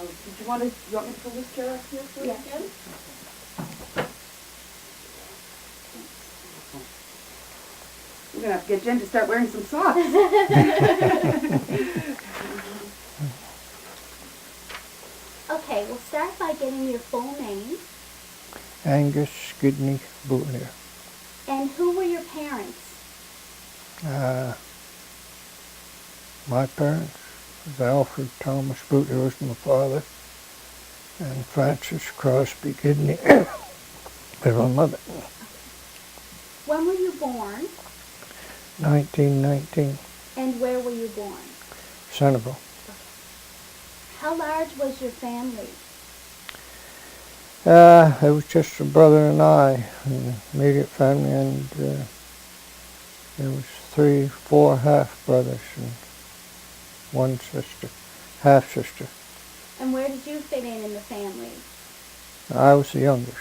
Did you want me to pull this chair up here for you again? We're going to have to get Jen to start wearing some socks. Okay, we'll start by getting your full name. Angus Boutilier. And who were your parents? My parents was Alfred Thomas Boutilier was my father, and Francis Crosby Gidney was my mother. When were you born? 1919, And where were you born? Centerville. How large was your family? It was just a brother and I, an immediate family, and there was 4 half-brothers and 1 sister, half-sister. And where did you fit in the family? I was the youngest.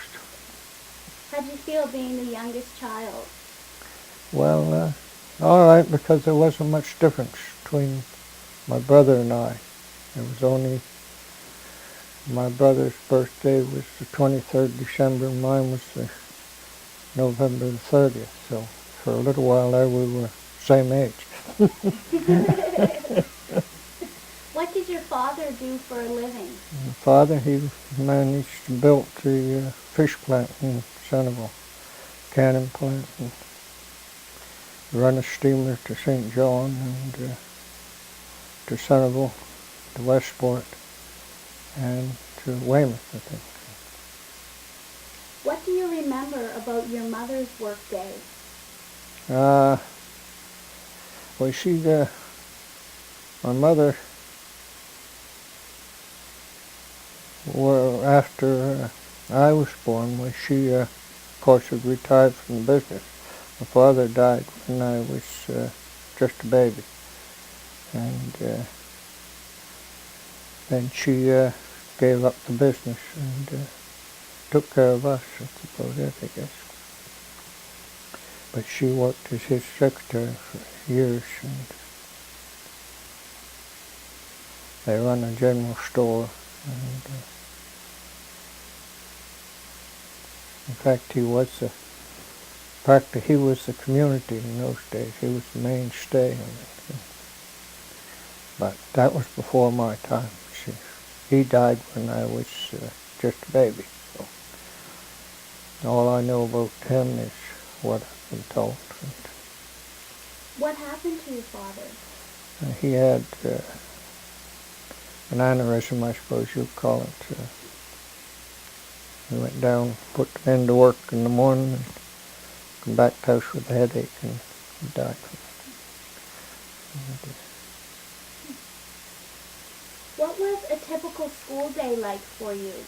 How did you feel being the youngest child? Well, all right, because there wasn't much difference between my brother and I. It was only, my brother's birthday was the 23rd December, and mine was the November the 30th. So for a little while there, we were same age. What did your father do for a living? My father, he managed to build the fish plant in Centerville, canning plant, and run a steamer to St. John and to Centerville, to Westport, and to Weymouth, I think. What do you remember about your mother's work day? Well, my mother, well, after I was born, she, of course, had retired from the business. My father died when I was just a baby, and then she gave up the business and took care of us. That's about it, I guess. But she worked as his secretary for years, and they run a general store. And in fact, he was the community in those days. He was the mainstay of it. But that was before my time. He died when I was just a baby. So all I know about him is what I've been told. What happened to your father? He had an aneurysm, I suppose you'd call it. He went down, put the men to work in the morning, and come back to the house with a headache, and he died from it. What was a typical school day like for you?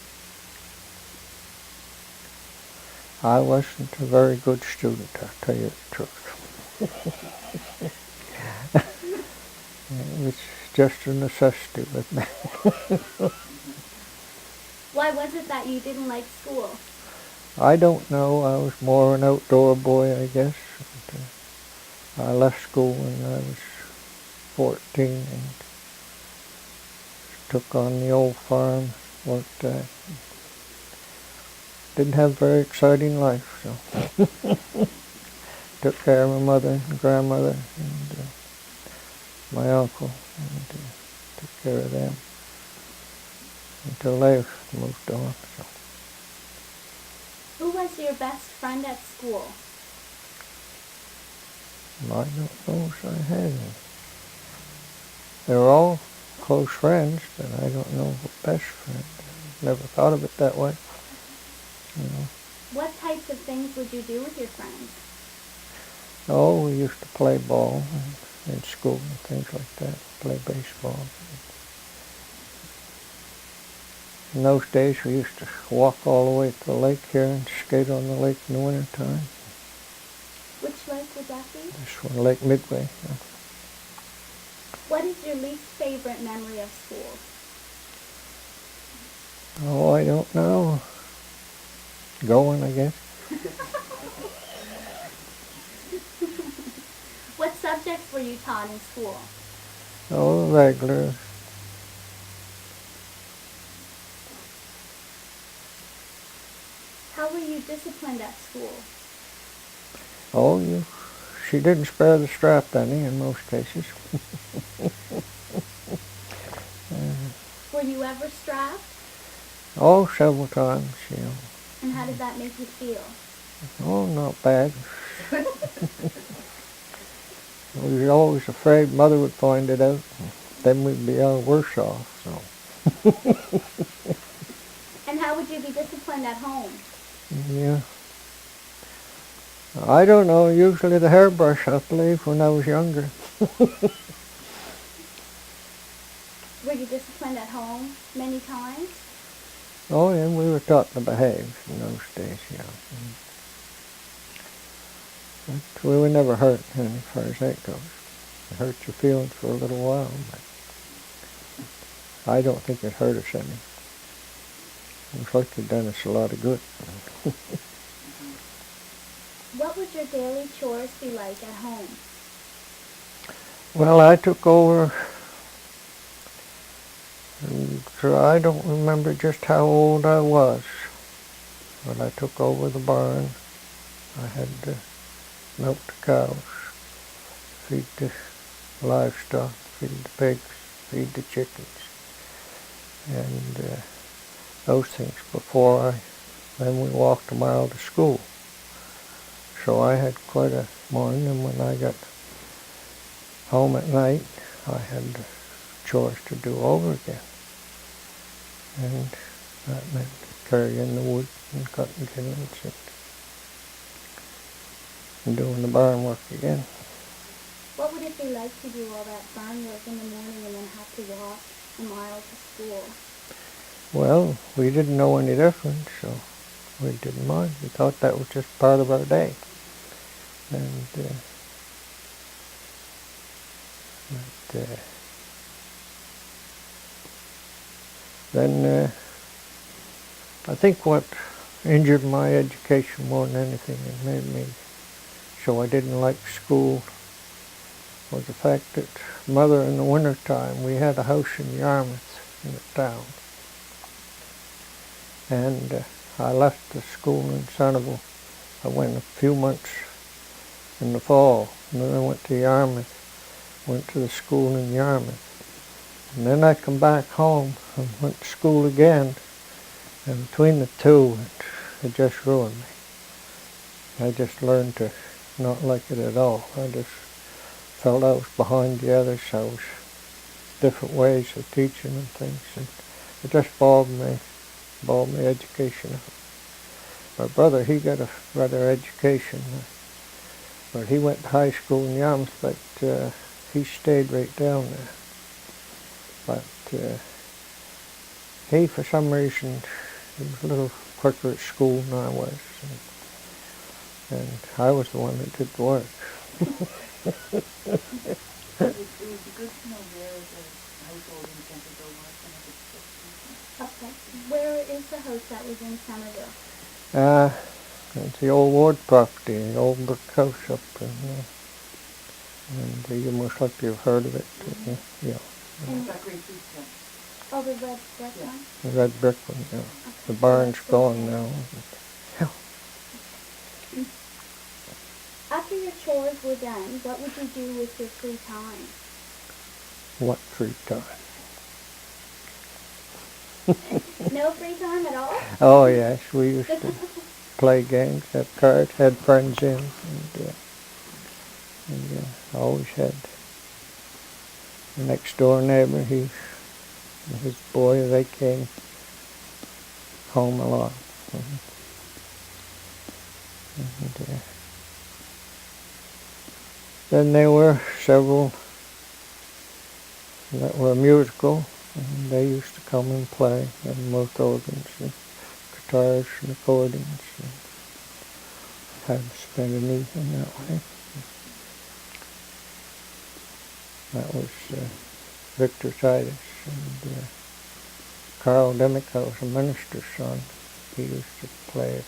I wasn't a very good student, I'll tell you the truth. It was just a necessity with me. Why was it that you didn't like school? I don't know. I was more an outdoor boy, I guess. And, I left school when I was 14 and took on the old farm, worked didn't have a very exciting life, so took care of my mother and grandmother and my uncle, and took care of them until they moved on. So. Who was your best friend at school? I don't know if I had any. They were all close friends, but I don't know a best friend. Never thought of it that way. You know. What types of things would you do with your friends? Oh, we used to play ball in school and things like that, play baseball. In those days, we used to walk all the way to the lake here and skate on the lake in the wintertime. Which lake would that be? This one, Lake Midway. Yeah. What is your least favorite memory of school? Oh, I don't know. Going, I guess. What subjects were you taught in school? Oh, regular disciplined at school? Oh, she didn't spare the strap any in most cases. Were you ever strapped? Oh, several times, And how did that make you feel? Oh, not bad. We were always afraid Mother would find it out. Then we'd be all worse off, so. And how would you be disciplined at home? Yeah. I don't know, usually the hairbrush, I believe, when I was younger. Were you disciplined at home many times? Oh, yeah, we were taught to behave in those days, yeah. But we were never hurt, as far as that goes. It hurt your feelings for a little while, but I don't think it hurt us any. Looks like it done us a lot of good. What would your daily chores be like at home? Well, I took over, and so I don't remember just how old I was when I took over the barn. I had to milk the cows, feed the livestock, feed the pigs, feed the chickens, and those things before then we walked a mile to school. So I had quite a morning, and when I got home at night, I had chores to do over again. And that meant carrying the wood and cutting kindlings and doing the barn work again. What would it be like to do all that barn work in the morning and then have to walk a mile to school? Well, we didn't know any different, so we didn't mind. We thought that was just part of our day. And then I think what injured my education more than anything and made me so I didn't like school was the fact that Mother, in the winter time, we had a house in Yarmouth in the town. And I left the school in Centerville. I went a few months in the fall, and then I went to Yarmouth, went to the school in Yarmouth. And then I come back home and went to school again, and between the two, it just ruined me. I just learned to not like it at all. I just felt I was behind the others. I was different ways of teaching and things, and it just balled my education up. My brother, he got a better education, but he went to high school in Yarmouth, but he stayed right down there. But he, for some reason, he was a little quicker at school than I was, and I was the one that did the work. It would be good to know where the household in Centerville was and if it's just Okay. Where is the house that was in Centerville? It's the old Ward property, the old brick house up in there. And you most likely have heard of it. Yeah. it's that great food tent. Oh, the red brick Yeah. one? The red brick one, yeah. Okay. The barn's gone now. After your chores were done, what would you do with your free time? What free time? No free time at all? Oh yes, we used to play games, have cards, had friends in, and always had the next door neighbor, he and his boy, they came home a lot. And then there were several that were musical, and they used to come and play, and both organs and guitars and accordions, and had to spend an evening that way. That was Victor Titus and Carl Demick, was a minister's son. He used to play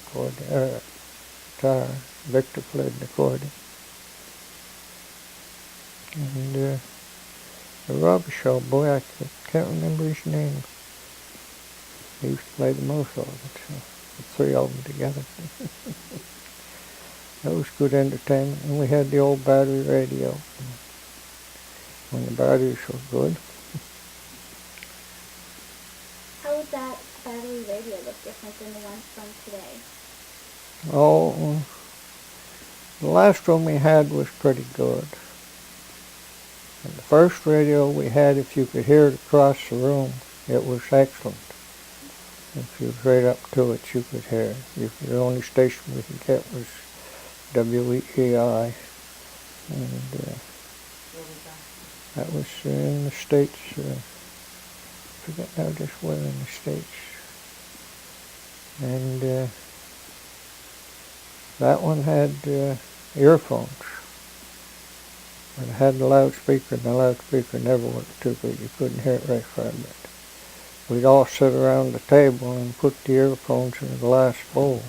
guitar. Victor played the accordion. And the rubber show boy, I can't remember his name. He used to play the most of it. So. the three of them together. That was good entertainment. And we had the old battery radio when the batteries were good. How would that battery radio look different than the ones from today? Oh, the last one we had was pretty good. And the first radio we had, if you could hear it across the room, it was excellent. If you was right up to it, you could hear it. The only station we could get was WEEI. And that was in the States. I forget now just where in the States. And that one had earphones. But it had the loudspeaker, and the loudspeaker never worked too good. You couldn't hear it very far, but we'd all sit around the table and put the earphones in a glass bowl,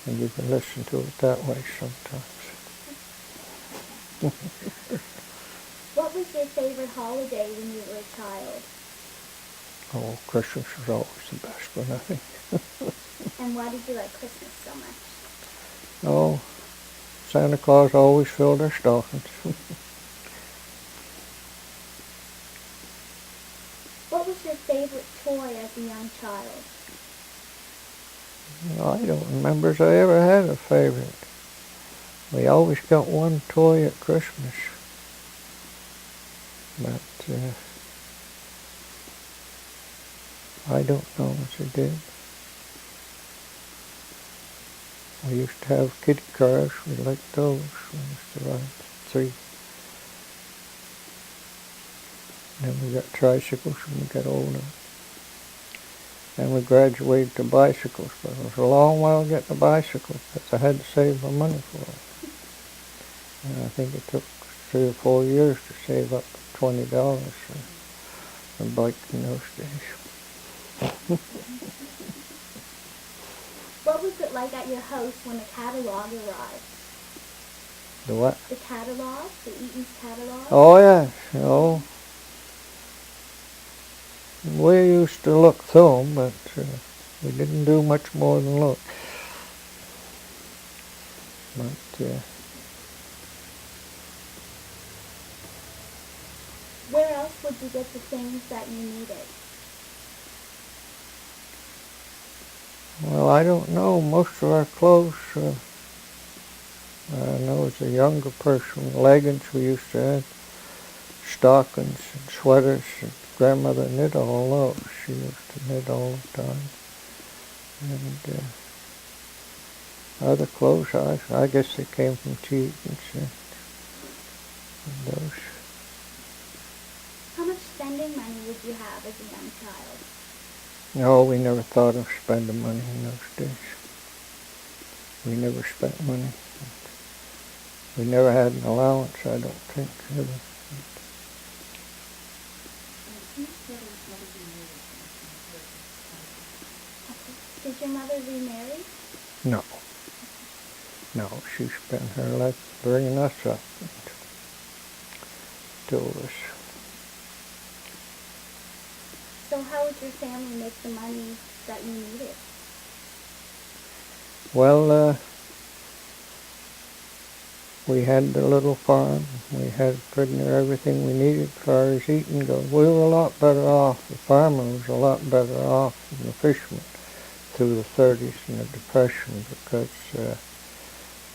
and you could listen to it that way sometimes. What was your favorite holiday when you were a child? Oh, Christmas was always the best one, I think. And why did you like Christmas so much? Oh, Santa Claus always filled our stockings. What was your favorite toy as a young child? I don't remember if I ever had a favorite. We always got one toy at Christmas. But I don't know if it did. We used to have kiddie cars. We liked those. We used to ride 3. Then we got tricycles when we got older. Then we graduated to bicycles, but it was a long while getting a bicycle because I had to save my money for it. And I think it took 3 or 4 years to save up $20 for a bike in those days. What was it like at your house when the catalog arrived? The what? The catalog? The Eaton's catalog? Oh, yes. Oh. We used to look through them, but we didn't do much more than look. But where else would you get the things that you needed? well, I don't know. Most of our clothes, I know as a younger person, leggings we used to have, stockings and sweaters. And grandmother knit all those. She used to knit all the time. And other clothes, I guess they came from Cheatons and those. How much spending money would you have as a young child? No, we never thought of spending money in those days. We never spent money. We never had an allowance, I don't think, ever. Did your mother remarry? No. No, she spent her life bringing us up to us. So how would your family make the money that you needed? Well, we had the little farm. We had pretty near everything we needed as far as eating goes. We were a lot better off. The farmer was a lot better off than the fisherman through the 30s and the Depression because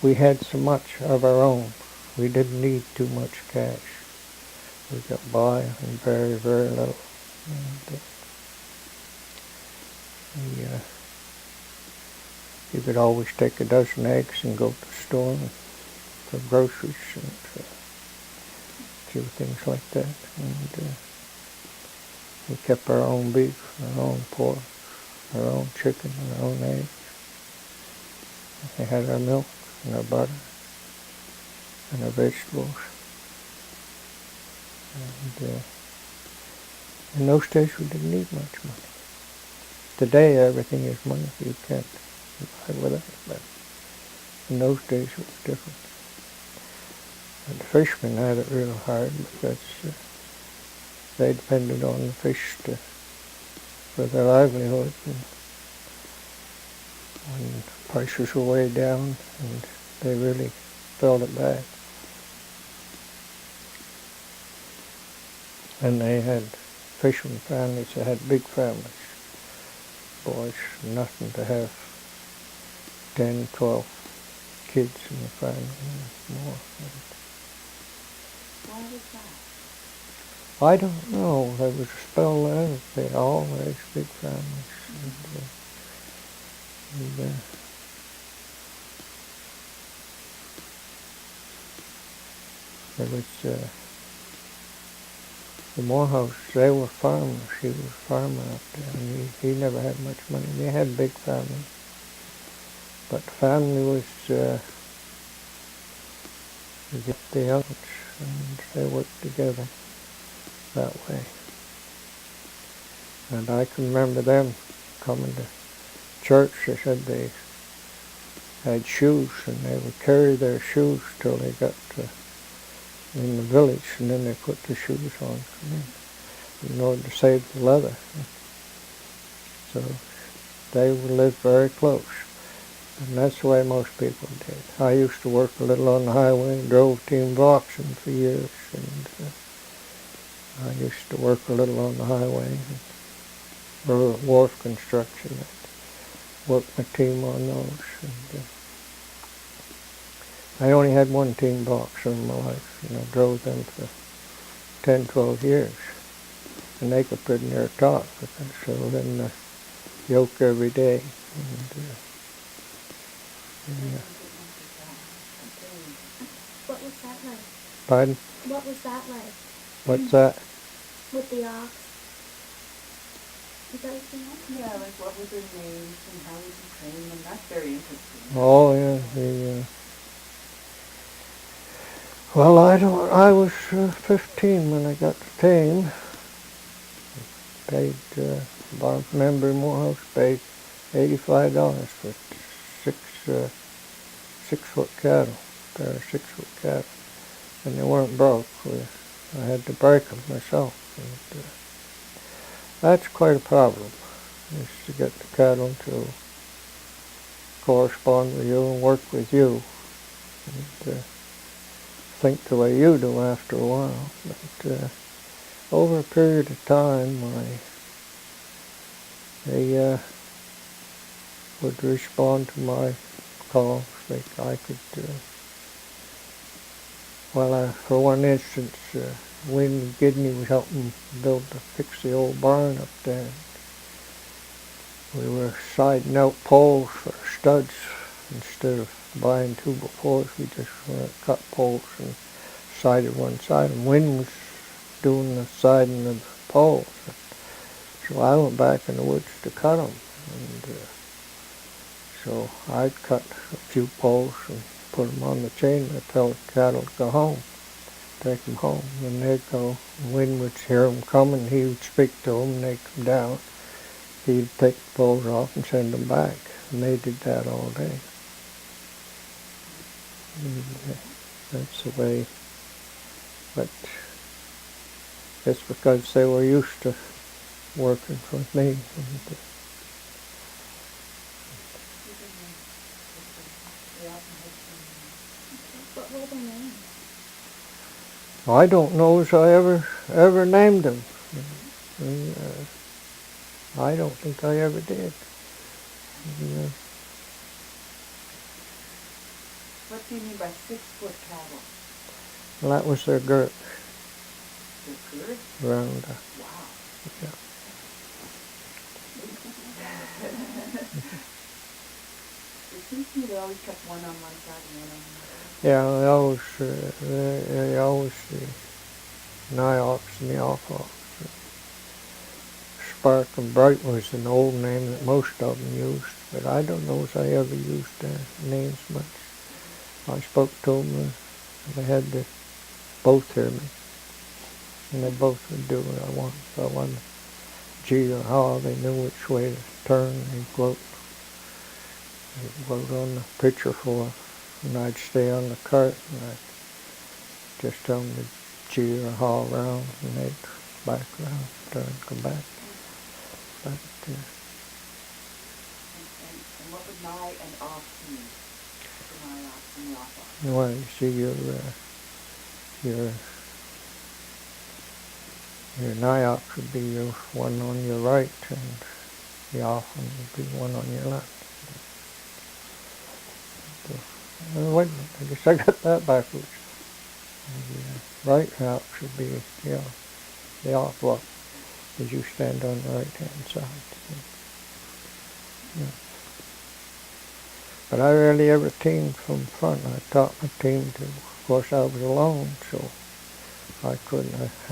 we had so much of our own. We didn't need too much cash. We got by on very, very little. And, you could always take a dozen eggs and go to the store for groceries and a few things like that. And we kept our own beef, our own pork, our own chicken, our own eggs. We had our milk and our butter and our vegetables. And in those days we didn't need much money. Today everything is money. You can't buy with it, but in those days it was different. And the fishermen had it real hard because they depended on the fish for their livelihood. And when prices were way down and they really felt it bad. And they had fishermen families that had big families. Boys, nothing to have 10, 12 kids in the family and more. Why was that? I don't know. There was a spell there that they all raised big families. There was the Morehouse, they were farmers. He was a farmer out there, and he never had much money. They had a big family. But the family was the elders, and they worked together that way. And I can remember them coming to church. They said they had shoes, and they would carry their shoes till they got in the village, and then they put the shoes on in order to save the leather. So they would live very close. And that's the way most people did. I used to work a little on the highway and drove team of oxen for years, and I used to work a little on the highway for wharf construction. I worked my team on those. And, I only had one team box in my life, and I drove them for 10, 12 years. And they could pretty near talk, so then the yoke every day. What was that like? Pardon? What was that like? What's that? With the ox? Is that what you know? Yeah, like what was their names and how did you train them? That's very interesting. Oh, yeah. Well, I was 15 when I got the team. Paid, Bob member in Morehouse paid $85 for 6-foot cattle, a pair of 6-foot cattle. And they weren't broke. I had to break them myself. And, that's quite a problem, is to get the cattle to correspond with you and work with you. And, think the way you do after a while. But over a period of time, they would respond to my calls. I could, for one instance, when Gidney was helping fix the old barn up there, we were siding out poles for studs instead of buying 2x4s. We just cut poles and sided one side, and Wynn was doing the siding of the poles. So I went back in the woods to cut them, and so I'd cut a few poles and put them on the chain and tell the cattle to go home, take them home, and they'd go. Wynn would hear them coming, he would speak to them, and they'd come down. He'd take the poles off and send them back, and they did that all day. And that's the way, but it's because they were used to working with me. And, What were their names? I don't know if I ever named them. I don't think I ever did. What do you mean by 6-foot cattle? Well, that was their girth. The girth? Around. Wow. Yeah. It seems to me they always kept one on one side and one on the other. Yeah, they always the niox and the alpha. Spark and Bright was an old name that most of them used, but I don't know if I ever used their names much. I spoke to them, and they had to both hear me, and they both would do what I wanted. If I wanted G or Haw, they knew which way to turn. They'd float on the pitcher for, and I'd stay on the cart, and I'd just tell them to G or Haw around, and they'd back around, turn, come back. But, And what would nigh and off to me. To my off and the off. Well, you see, your nigh off would be your one on your right, and the off one would be one on your left. So, wait a minute, I guess I got that backwards. The right half should be, the off lock as you stand on the right-hand side. Yeah. But I rarely ever teamed from front. I taught my team to, of course I was alone, so I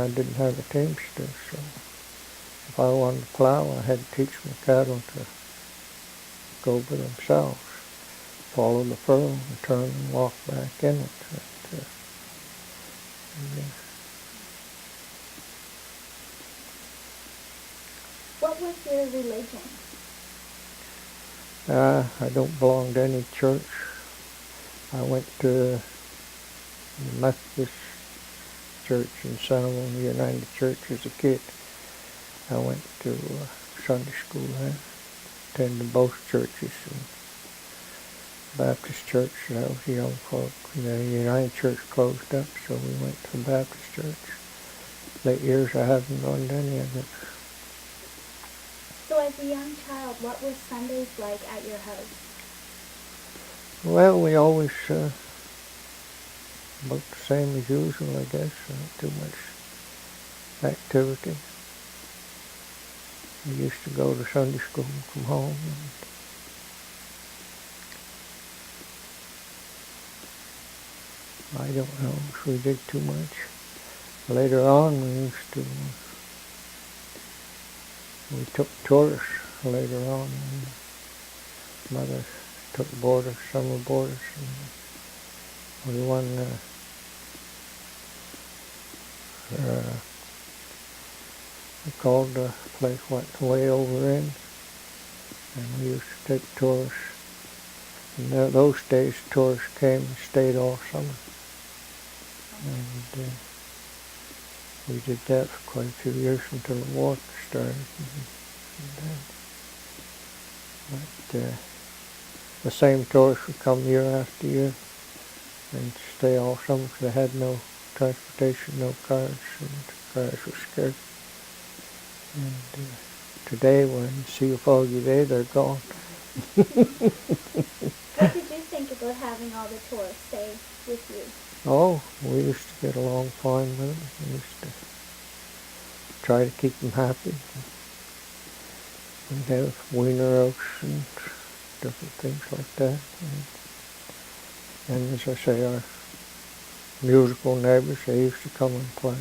didn't have a teamster, so if I wanted to plow, I had to teach my cattle to go by themselves, follow the furrow, and turn and walk back in it. What was your religion? I don't belong to any church. I went to the Methodist Church in Centerville, the United Church, as a kid. I went to Sunday school there, attended both churches. Baptist Church, when I was a young folk. The United Church closed up, so we went to the Baptist Church. Late years, I haven't gone to any of it. So as a young child, what were Sundays like at your house? Well, we always about the same as usual, I guess. Not too much activity. We used to go to Sunday school and come home. I don't know if we did too much. Later on, we took tours later on. Mother took boarders, summer boarders. And we won we called the place Way over in, and we used to take tours. And those days, tourists came and stayed all summer. And we did that for quite a few years until the war started. But the same tourists would come year after year and stay all summer because they had no transportation, no cars, and cars were scarce. And today, when you see a foggy day, they're gone. What did you think about having all the tourists stay with you? Oh, we used to get along fine with them. We used to try to keep them happy. We'd have wiener oats and different things like that. And as I say, our musical neighbors, they used to come and play.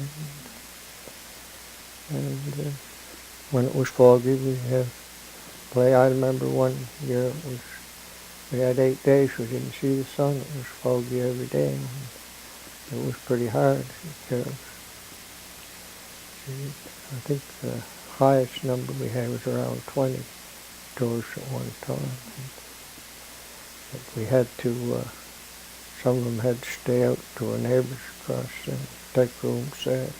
And when it was foggy, we'd have play. I remember one year we had 8 days we didn't see the sun. It was foggy every day. And it was pretty hard because I think the highest number we had was around 20 tourists at one time. But we had to, some of them had to stay out to our neighbors across and take rooms there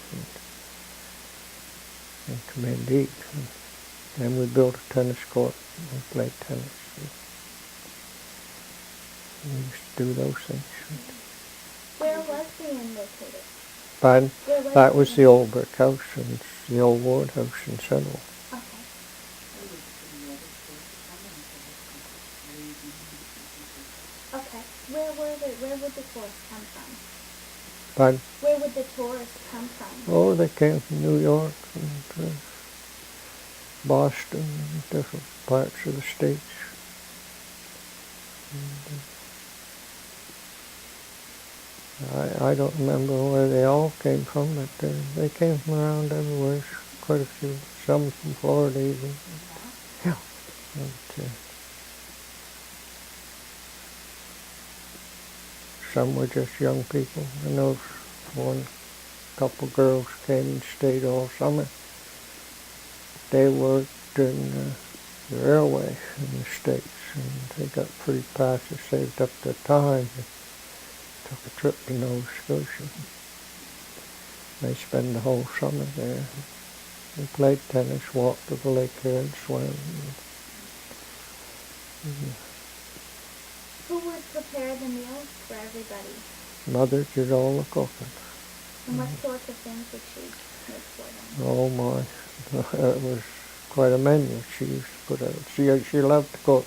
and come in to eat. And then we built a tennis court and we played tennis. We used to do those things. Where was the inn located? Pardon? Where That was the old brick house, and it's the old ward house in Centerville. Okay. Okay. Where would the tourists come from? Pardon? Where would the tourists come from? Oh, they came from New York and Boston and different parts of the states. And, I don't remember where they all came from, but they came from around everywhere. Quite a few. Some from Florida even. Yeah. But, some were just young people. I know one couple girls came and stayed all summer. They worked in the railway in the States, and they got free passes, saved up their time, and took a trip to Nova Scotia. They spend the whole summer there. They played tennis, walked to the lake here and swam. prepare the meals for everybody? Mother did all the cooking. And what sorts of things would she make for them? Oh my, it was quite a menu she used to put out. She loved to cook.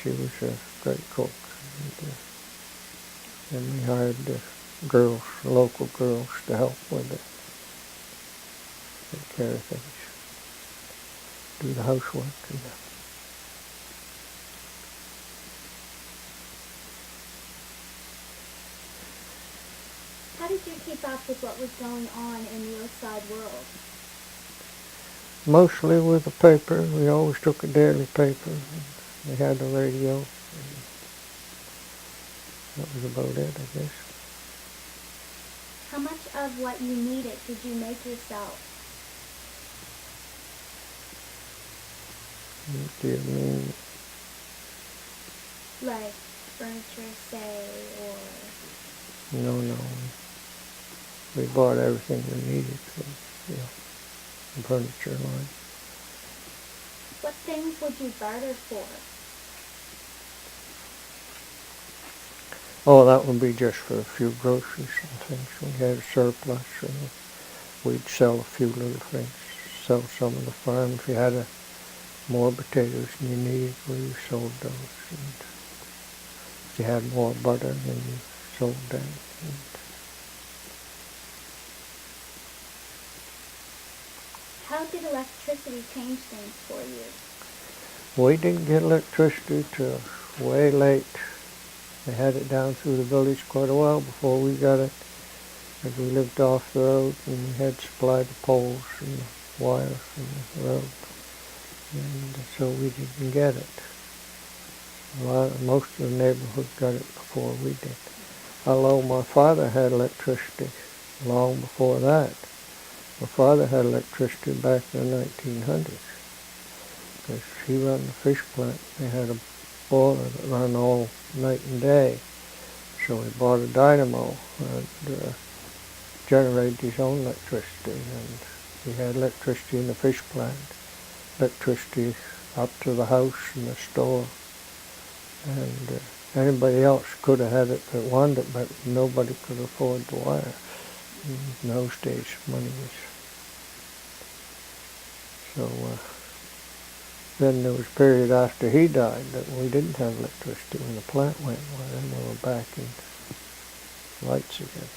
She was a great cook. And we hired girls, local girls, to help with it. Take care of things. Do the housework and How did you keep up with what was going on in the outside world? mostly with the paper. We always took a daily paper. We had the radio. That was about it, I guess. How much of what you needed did you make yourself? Do you mean? Like furniture, say, or... No. We bought everything we needed for the furniture line. What things would you barter for? Oh, that would be just for a few groceries and things. We had a surplus, and we'd sell a few little things. Sell some of the farm. If you had more potatoes than you needed, we sold those. And if you had more butter, then you sold that. And How did electricity change things for you? we didn't get electricity till way late. They had it down through the village quite a while before we got it, because we lived off the road and we had to supply the poles and the wire from the road, and so we didn't get it. Most of the neighborhood got it before we did. Although my father had electricity long before that. My father had electricity back in the 1900s, because he ran the fish plant. They had a boiler that ran all night and day, so he bought a dynamo and generated his own electricity, and we had electricity in the fish plant, electricity up to the house and the store, and anybody else could have had it that wanted it, but nobody could afford the wire. In those days, money was... So then there was a period after he died that we didn't have electricity when the plant went. Well, then we were back in lights again.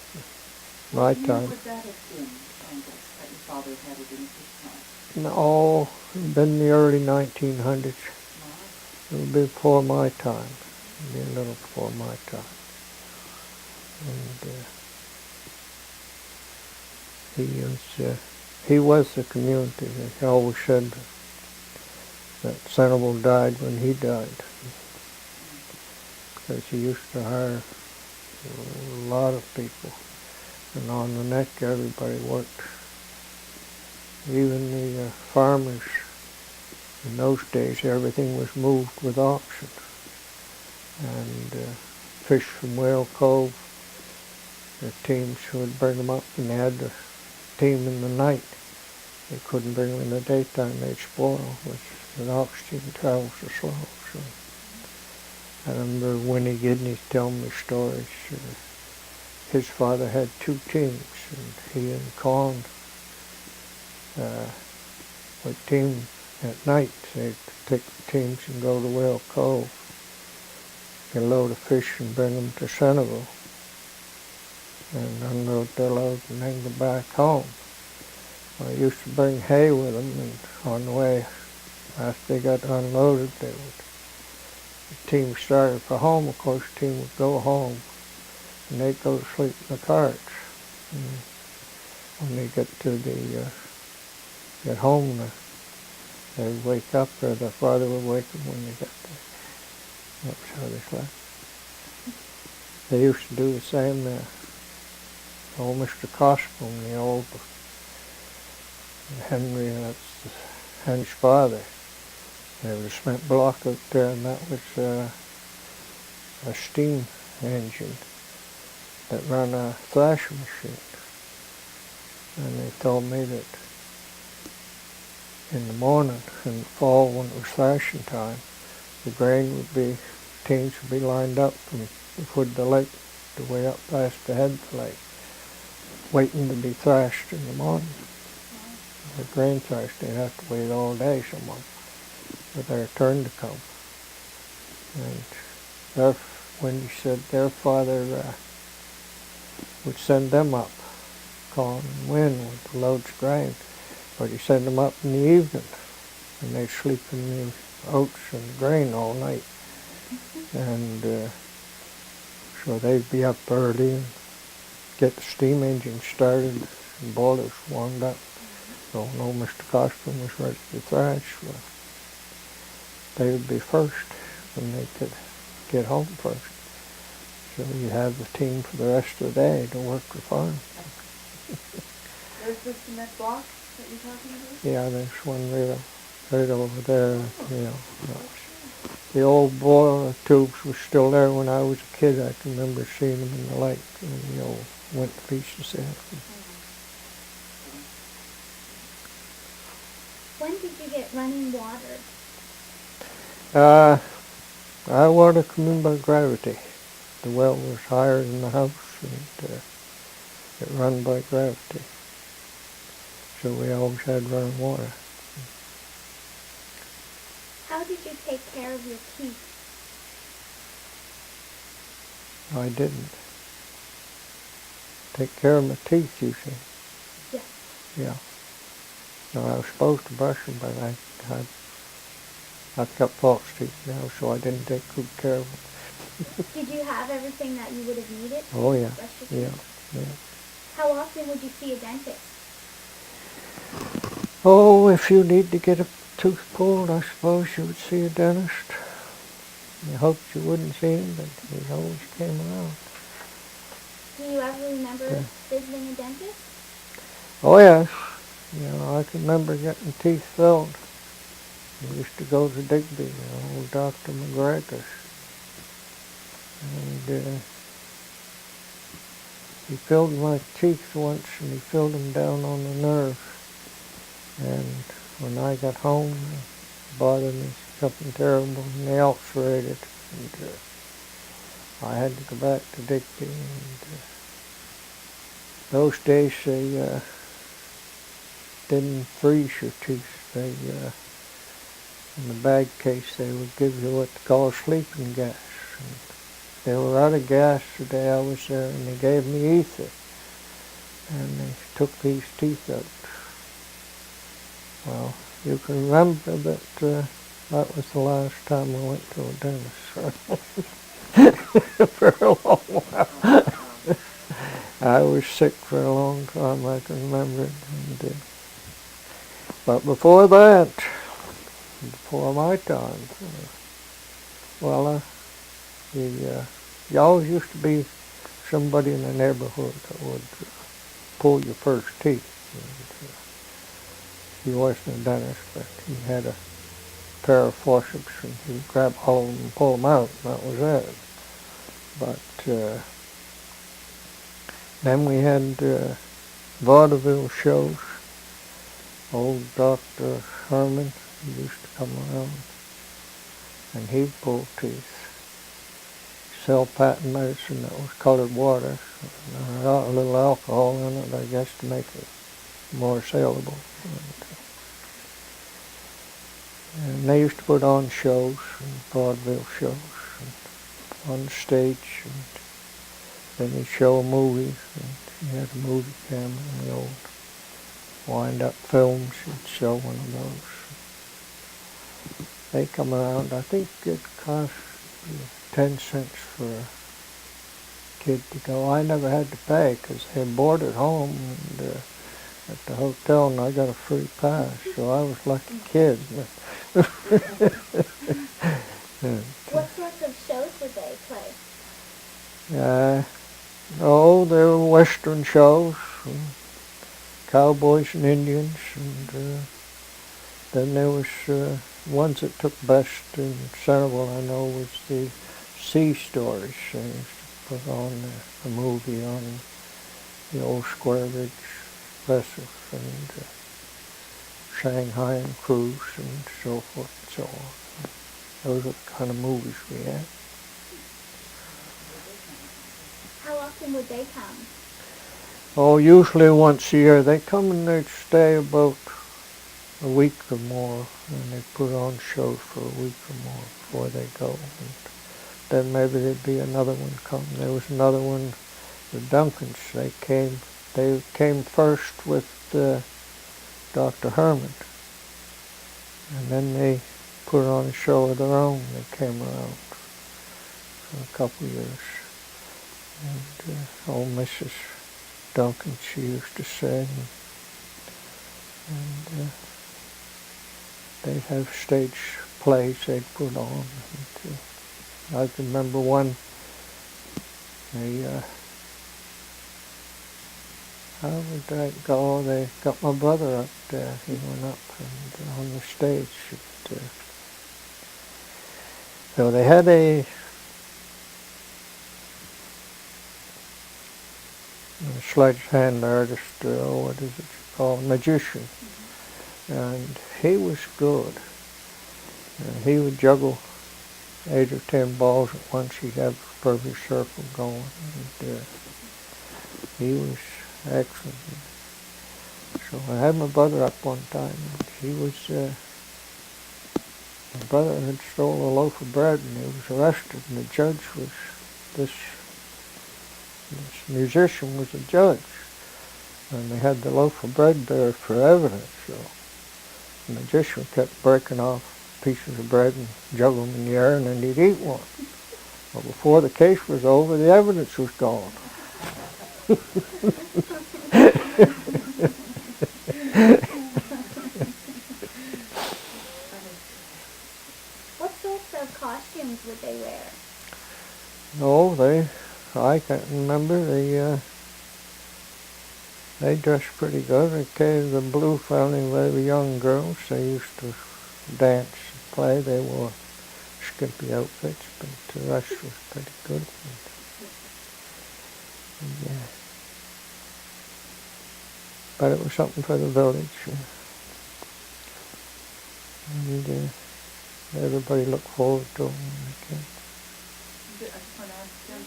My When time. would that have been, Angus, that your father had it in his time? No, been the early 1900s. Wow. It would be before my time. It would be a little before my time. And he was the community. He always said that Sanibel died when he died, because he used to hire a lot of people, and on the neck everybody worked. Even the farmers, in those days everything was moved with auction, and fish from Whale Cove, the teams would bring them up, and they had the team in the night. They couldn't bring them in the daytime, they'd spoil, which the auction travels so slow. So I remember Winnie Gidney telling me stories. His father had two teams, and he and Con would team at night. They'd take the teams and go to Whale Cove, get a load of fish and bring them to Sanibel, and unload their load and then go back home. I used to bring hay with them, and on the way, after they got unloaded, the team started for home. Of course, the team would go home, and they'd go to sleep in the carts. And when they get home, they'd wake up, or their father would wake them when they got there. That was how they slept. They used to do the same there. Old Mr. Cosmo, the old Henry, that's Henry's father. There was a cement block out there, and that was a steam engine that ran a thrashing machine. And they told me that in the morning, in the fall when it was thrashing time, the grain would be teams would be lined up from before the lake, the way up past the head of the lake, waiting to be thrashed in the morning. The grain thrash, they'd have to wait all day somewhere for their turn to come. And when he said their father would send them up, calm and wind with the loads of grain, but he sent them up in the evening, and they'd sleep in the oats and grain all night. And so they'd be up early and get the steam engine started and boilers warmed up. So no Mr. Cochran was ready to thrash. Well, they would be first, and they could get home first. So you have the team for the rest of the day to work the farm. There's the cement block that you're talking about? Yeah, there's one right over there. You know, the old boiler tubes were still there when I was a kid. I can remember seeing them in the lake when the old winter pieces there. When did you get running water? Our water come in by gravity. The well was higher than the house, and it run by gravity. So we always had running water. How did you take care of your teeth? I didn't. Take care of my teeth, you see. Yes. Yeah. No, I was supposed to brush them, but I've got false teeth now, so I didn't take good care of them. Did you have everything that you would have needed? Oh yeah, to brush your teeth? yeah. How often would you see a dentist? Oh, if you need to get a tooth pulled, I suppose you would see a dentist. You hoped you wouldn't see him, but he always came around. Do you ever remember visiting a dentist? Oh yes. You know, I can remember getting teeth filled. We used to go to Digby, old Dr. McGregor's. And he filled my teeth once, and he filled them down on the nerve. And when I got home, it bothered me something terrible, and they ulcerated. And I had to go back to Digby. And those days they didn't freeze your teeth. They, in the bag case, they would give you what they call sleeping gas. And they were out of gas the day I was there, and they gave me ether. And they took these teeth out. Well, you can remember that that was the last time I went to a dentist for a long while. I was sick for a long time, I can remember it. And, but before that, before my time, you always used to be somebody in the neighborhood that would pull your first teeth. He wasn't a dentist, but he had a pair of forceps, and he'd grab all of them and pull them out, and that was it. But then we had vaudeville shows. Old Dr. Herman used to come around, and he'd pull teeth. Sell patent medicine that was colored water. And a little alcohol in it, I guess, to make it more saleable. And they used to put on shows, and vaudeville shows, and on the stage, and then he'd show a movie, and he had a movie camera, and the old wind-up films, he'd show one of those. They come around, I think it cost 10 cents for a kid to go. I never had to pay, because they board at home, and at the hotel, and I got a free pass, so I was like a kid. What sorts of shows would they play? There were Western shows, cowboys and Indians, and then there was ones that took best in Centerville, I know, was the sea stories. They used to put on a movie on the old Square Ridge vessels, and Shanghai and cruise, and so forth and so on. Those are the kind of movies we had. How often would they come? Oh, usually once a year. They come and they'd stay about a week or more, and they'd put on shows for a week or more before they go. And then maybe there'd be another one come. There was another one, the Duncans. They came first with Dr. Herman, and then they put on a show of their own. They came around for a couple of years. And old Mrs. Duncan, she used to sing, and they'd have stage plays they'd put on. And, I can remember one, how would that go? They got my brother up there. He went up and on the stage. So they had a sledge-hand artist, what is it called, magician. And he was good. He would juggle 8 or 10 balls at once. He'd have a perfect circle going. And he was excellent. So I had my brother up one time. And my brother had stolen a loaf of bread and he was arrested. And the judge was, this musician was a judge. And they had the loaf of bread there for evidence. So the magician kept breaking off pieces of bread and juggle them in the air, and then he'd eat one. Well, before the case was over, the evidence was gone. What sorts of costumes would they wear? No, I can't remember. They dressed pretty good. The blue family, they were young girls. They used to dance and play. They wore skimpy outfits, but the rest was pretty good. Yeah. But it was something for the village. And everybody looked forward to them when they came. I just want to ask them,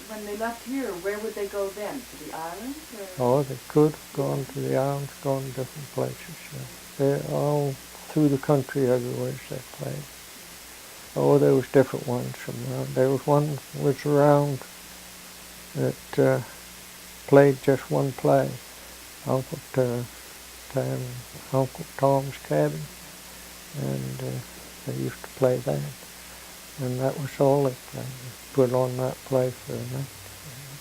when they left here, where would they go then? To the islands? Oh, they could have gone to the islands, gone to different places. Yeah. They're all through the country everywhere they played. Oh, there was different ones from around. There was one was around that played just one play, Uncle Tom's Cabin, and they used to play that. And that was all they played. They put on that play for a night.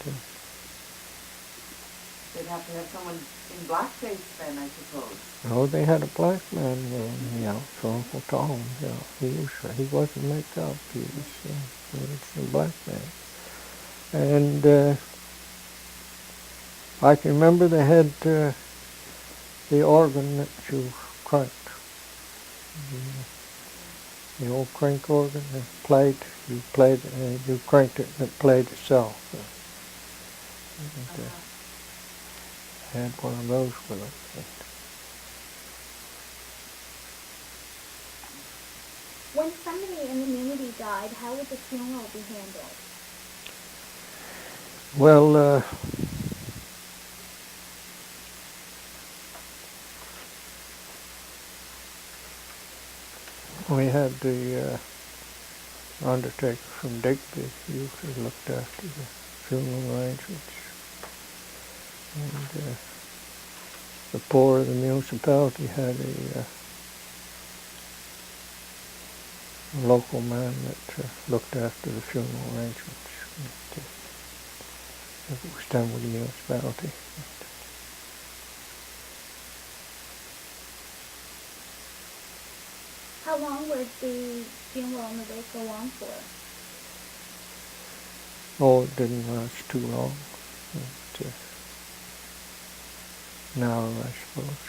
And, they'd have to have someone in blackface then, I suppose. oh, they had a black man, for Uncle Tom. He wasn't makeup. He was a black man. And I can remember they had the organ that you cranked. The old crank organ that played, you cranked it and it played itself. I had one of those with it. When somebody in the community died, how would the funeral be handled? Well, we had the undertaker from Digby. He usually looked after the funeral arrangements. And the poor of the municipality had a local man that looked after the funeral arrangements. If it was done with the municipality. How long would the funeral and the wake go on for? Oh, it didn't last too long. An hour, I suppose.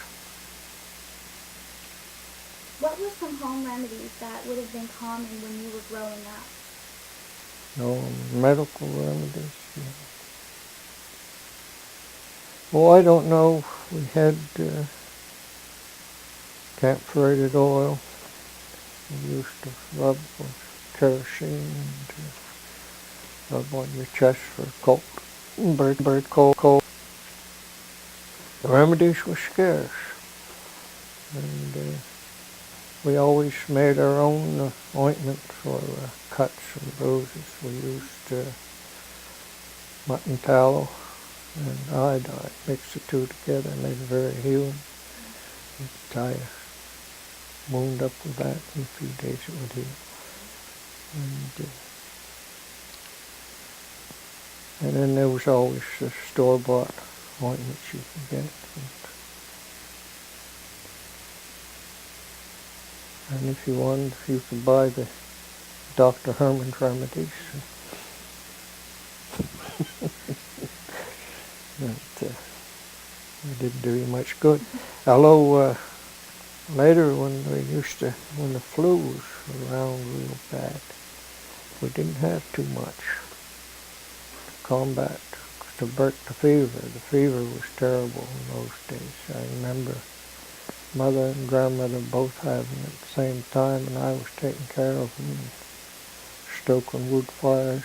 What were some home remedies that would have been common when you were growing up? No medical remedies. Oh, I don't know. We had camphorated oil. We used to rub with kerosene and rub on your chest for a cold. bird cold. The remedies were scarce, and we always made our own ointment for cuts and bruises. We used mutton tallow and iodine, mixed the two together, made it very healing. You could tie a wound up with that, in a few days it would heal. And then there was always store-bought ointments you could get. And if you wanted, you could buy the Dr. Herman's remedies. But it didn't do you much good. Although later when the flu was around real bad, we didn't have too much to combat, to break the fever. The fever was terrible in those days. I remember mother and grandmother both having it at the same time, and I was taking care of them and stoking wood fires.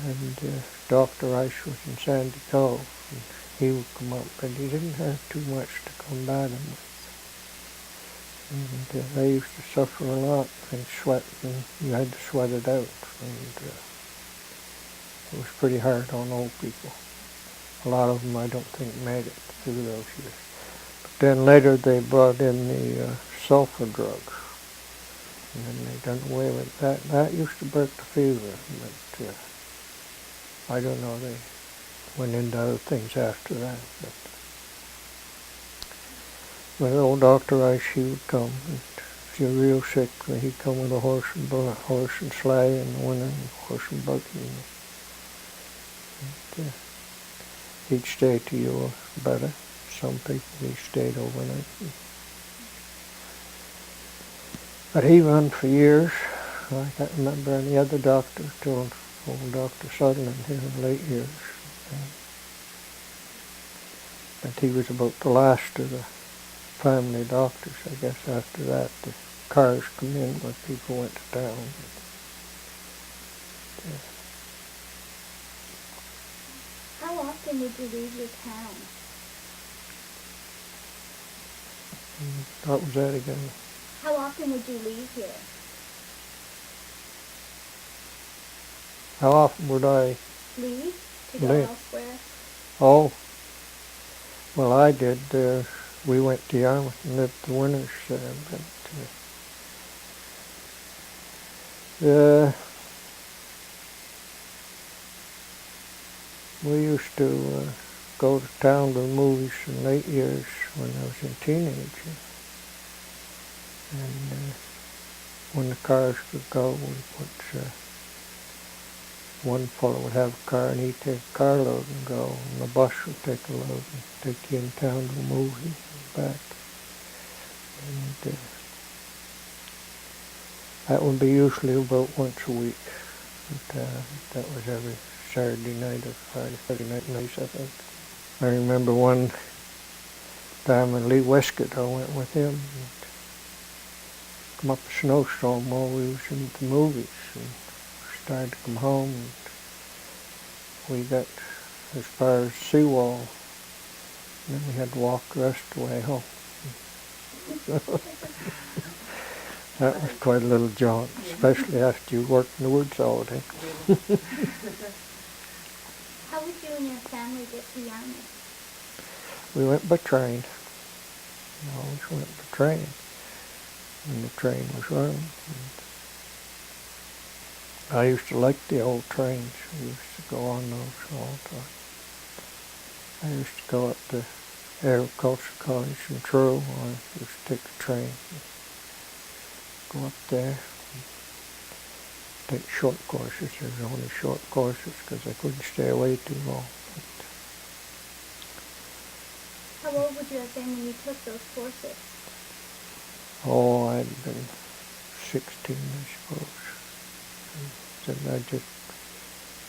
And Dr. Rice was in Sandy Cove, and he would come up, but he didn't have too much to combat him with. And they used to suffer a lot and sweat, and you had to sweat it out. And it was pretty hard on old people. A lot of them, I don't think, made it through those years. But then later they brought in the sulfur drug, and then they done away with that. That used to break the fever, but I don't know, they went into other things after that. But with old Dr. Rice, he would come, and if you're real sick, he'd come with a horse and sleigh in the winter, and horse and buggy. And he'd stay till you were better. Some people, he stayed overnight. But he run for years. I can't remember any other doctor till old Dr. Sutherland here in late years. But he was about the last of the family doctors. I guess after that the cars come in when people went to town. How often would you leave your town? What was that again? How often would you leave here? How often would I Leave? To go leave? elsewhere? Oh, well, I did. We went to Yarmouth and lived the winters there, but we used to go to town to the movies in late years when I was a teenager. And when the cars could go, one fellow would have a car and he'd take a carload and go, and the bus would take a load and take you in town to a movie and back. And that would be usually about once a week. But, that was every Saturday night or Friday night, I think. I remember one time in Lee Westcott, I went with him and come up a snowstorm while we was in the movies, and started to come home, and we got as far as seawall, and then we had to walk the rest of the way home. That was quite a little jaunt, especially after you worked in the woods all day. How would you and your family get to Yarmouth? We went by train. We always went by train. And the train was running. I used to like the old trains. We used to go on those all the time. I used to go up to Agriculture College in Truro. I used to take the train, go up there, take short courses. There were only short courses because I couldn't stay away too long. How old would you have been when you took those courses? Oh, I'd been 16, I suppose.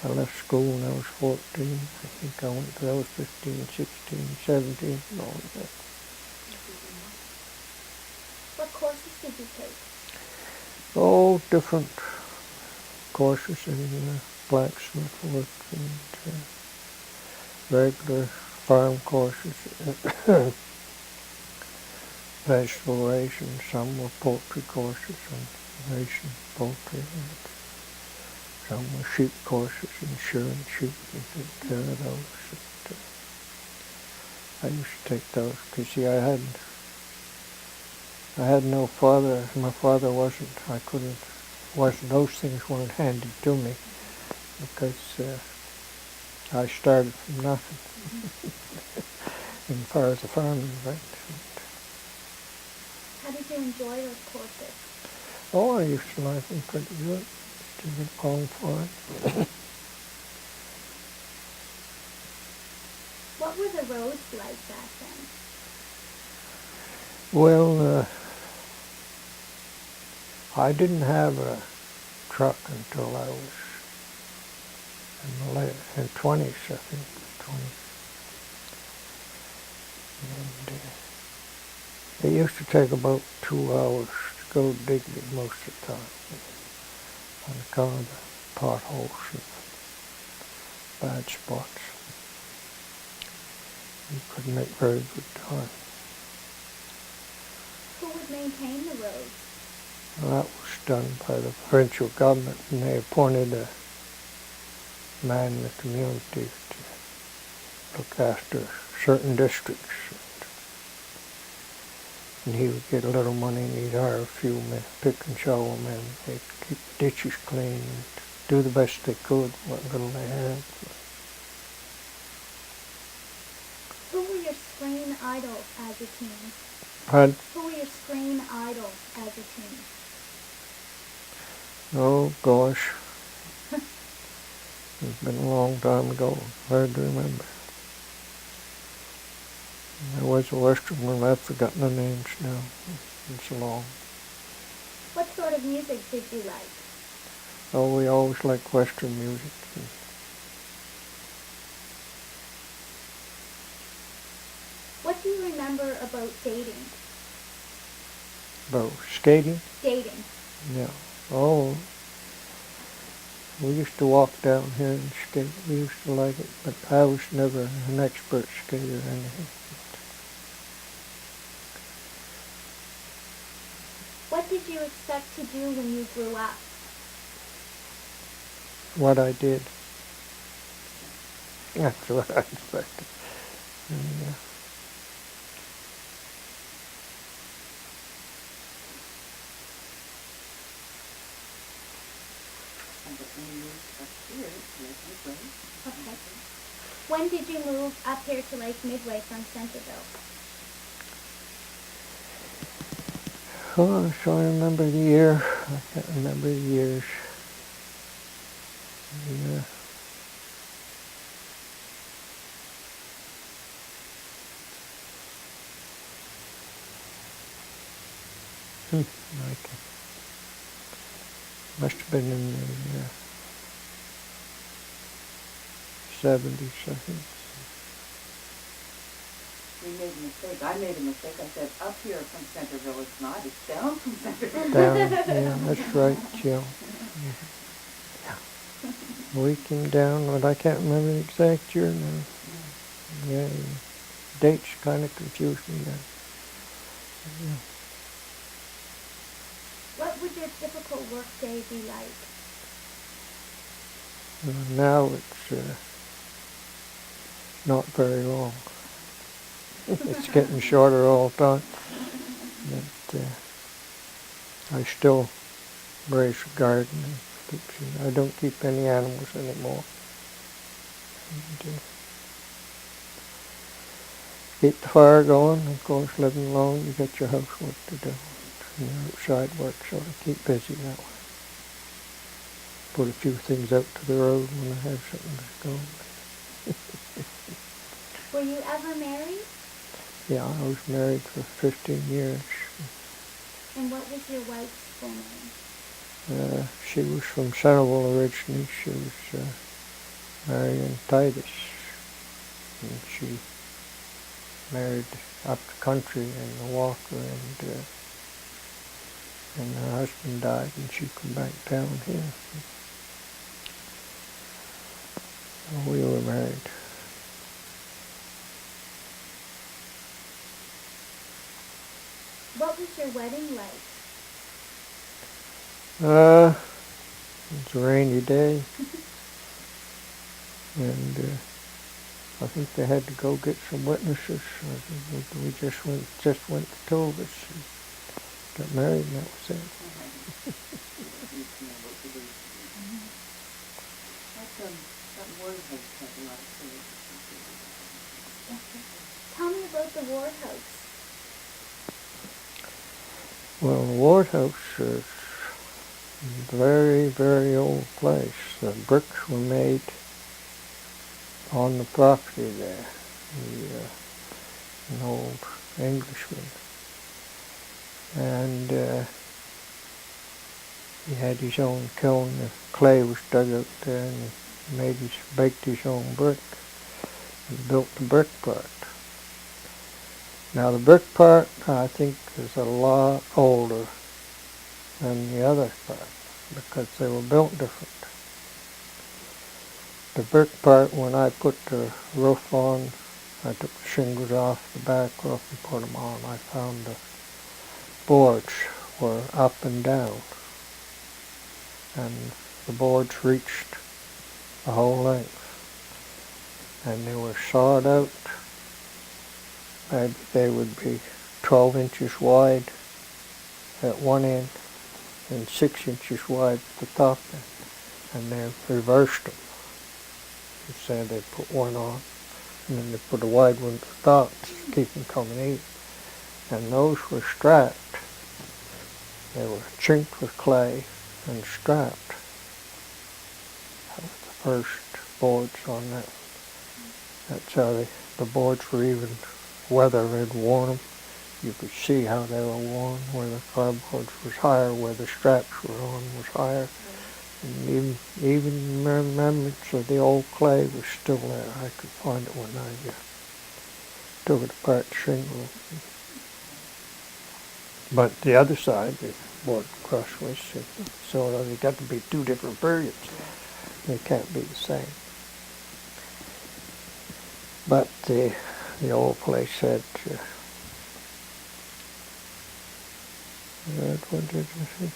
I left school when I was 14. I think I went till I was 15, 16, 17, and all of that. What courses did you take? Oh, different courses in blacksmith work and regular farm courses, vegetable raising. Some were poultry courses on raising poultry. And some were sheep courses, insurance sheep, and took care of those. And, I used to take those because, see, I had no father. My father those things weren't handed to me because I started from nothing as far as the farming went. How did you enjoy those courses? Oh, I used to like them pretty good. To get going for it. What were the roads like back then? Well, I didn't have a truck until I was in the late 20s, I think, 20s. And it used to take about 2 hours to go to Digby most of the time on account of the potholes and bad spots. You couldn't make very good time. Who would maintain the roads? Well, that was done by the provincial government, and they appointed a man in the community to look after certain districts. And he would get a little money, and he'd hire a few men, pick and shovel men. They'd keep ditches clean and do the best they could with what little they had. Who were your screen idols as a teen? Pardon? Who were your screen idols as a teen? Oh, gosh. It's been a long time ago. Hard to remember. There was a Western one. I've forgotten the names now. It's long. What sort of music did you like? Oh, we always liked Western music. What do you remember about dating? About skating? Dating. Yeah. Oh, we used to walk down here and skate. We used to like it, but I was never an expert skater or anything. What did you expect to do when you grew up? What I did. That's what I expected. Yeah. Okay. When did you move up here to Lake Midway from Centerville? Oh, I'm trying to remember the year. I can't remember the years. Yeah. Okay. Must have been in the 70s, I think. We made a mistake. I made a mistake. I said up here from Centerville. It's not. It's down from Centerville. Down, yeah, that's right, Jill. Yeah. We came down, but I can't remember the exact year now. Yeah, dates kind of confuse me then. Yeah. What would your typical work day be like? Now it's not very long. It's getting shorter all the time. But I still raise a garden. I don't keep any animals anymore. And, keep the fire going. Of course, living alone, you got your housework to do. And your outside work, so I keep busy that way. Put a few things out to the road when I have something to go. Were you ever married? Yeah, I was married for 15 years. And what was your wife's full name? She was from Centerville originally. She was Marion Titus. And she married up the country in Walker, and her husband died, and she come back down here. We were married. What was your wedding like? It was a rainy day, and I think they had to go get some witnesses. We just went the two of us, and got married, and that was it. That word has had a lot of service. Tell me about the Ward House. Well, the Ward House is a very, very old place. The bricks were made on the property there. An old Englishman. And he had his own kiln. The clay was dug out there, and he baked his own brick. He built the brick part. Now the brick part, I think, is a lot older than the other part because they were built different. The brick part, when I put the roof on, I took the shingles off the back roof and put them on. I found the boards were up and down, and the boards reached the whole length, and they were sawed out. Maybe they would be 12 inches wide at one end and 6 inches wide at the top end, and they reversed them. You said they put one on, and then they put a wide one at the top to keep them coming in. And those were strapped. They were chinked with clay and strapped. That was the first boards on that. That's how the boards were even, weather had worn them. You could see how they were worn, where the cardboards was higher, where the straps were on was higher. And even remnants of the old clay was still there. I could find it when I took it apart to shingle. But the other side, the board crossways, so they got to be two different periods. They can't be the same. But the old place had it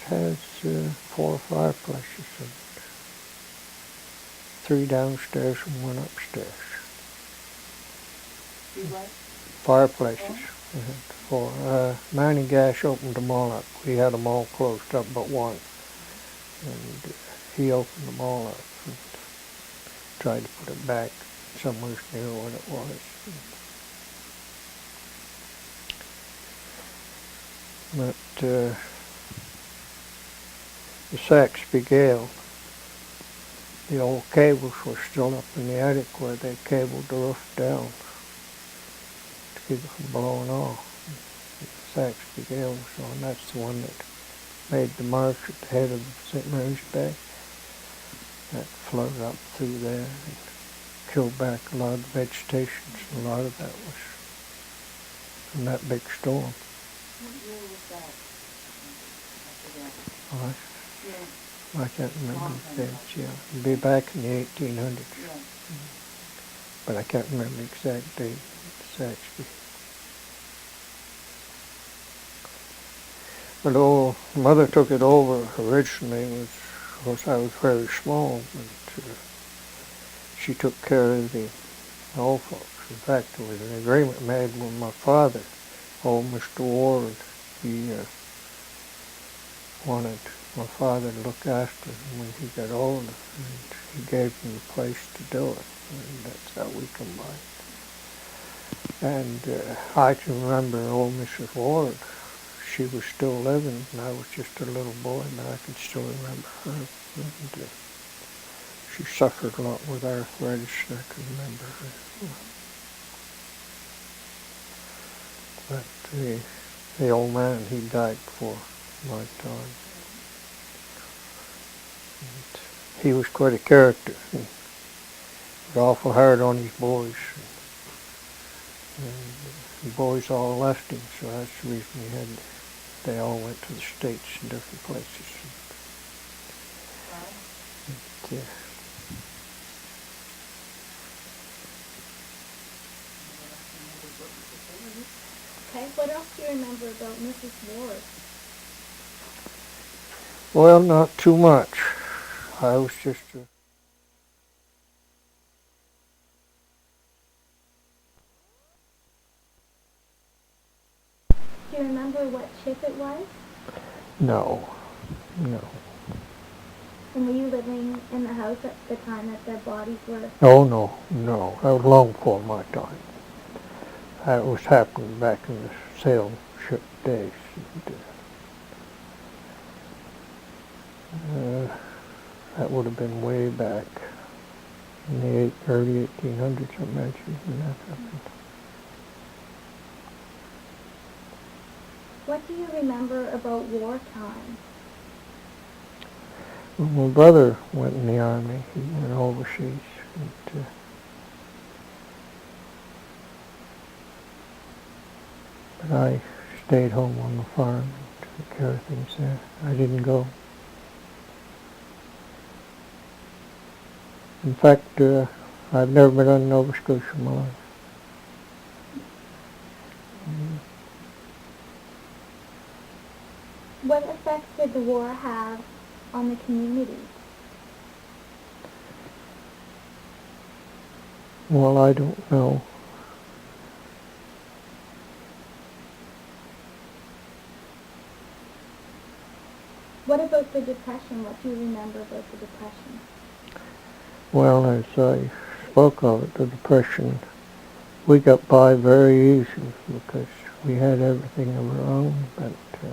has 4 or 5 places, and 3 downstairs and 1 upstairs. Fireplaces. We had 4. Manny Gash opened them all up. We had them all closed up but one, and he opened them all up and tried to put it back somewhere near what it was. But the Saxby Gale, the old cables were still up in the attic where they cabled the roof down to keep it from blowing off. The Saxby Gale was on. That's the one that made the mark at the head of St. Mary's Bay. That flowed up through there and killed back a lot of vegetation. A lot of that was from that big storm. What year was that? I can't remember the dates, yeah. It'd be back in the 1800s. Yeah. But I can't remember the exact date. Saxby. But Mother took it over originally. Of course, I was very small, but she took care of the old folks. In fact, there was an agreement made with my father, old Mr. Ward. He wanted my father to look after him when he got older, and he gave him the place to do it, and that's how we combined. And I can remember old Mrs. Ward. She was still living, and I was just a little boy, but I can still remember her. And, she suffered a lot with arthritis, and I can remember her. But the old man, he died before my time. And he was quite a character. He was awful hard on his boys. And the boys all left him, so that's the reason they all went to the States and different places. What else do you remember about Mrs. Ward? Well, not too much. I was just a Do you remember what ship it was? no. And were you living in the house at the time that their bodies were? Oh, no. That was long before my time. That was happening back in the sail ship days. That would have been way back in the early 1800s, I imagine, when that happened. What do you remember about wartime? Well, my brother went in the army. He went overseas. But I stayed home on the farm and took care of things there. I didn't go. In fact, I've never been on Nova Scotia in my life. What effects did the war have on the community? Well, I don't know. What about the Depression? What do you remember about the Depression? Well, as I spoke of it, the Depression, we got by very easy because we had everything of our own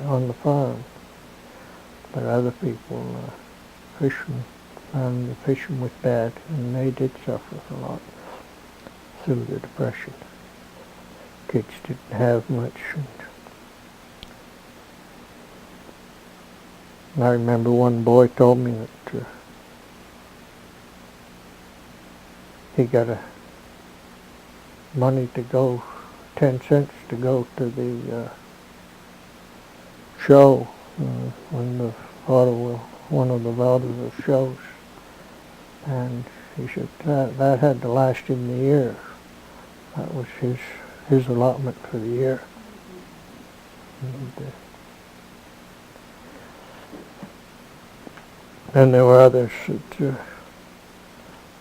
on the farm. But other people, found the fishing was bad, and they did suffer a lot through the Depression. Kids didn't have much. And I remember one boy told me that he got money to go, 10 cents to go to the show when the one of the vaudeville shows. And he said that had to last him the year. That was his allotment for the year. And then there were others that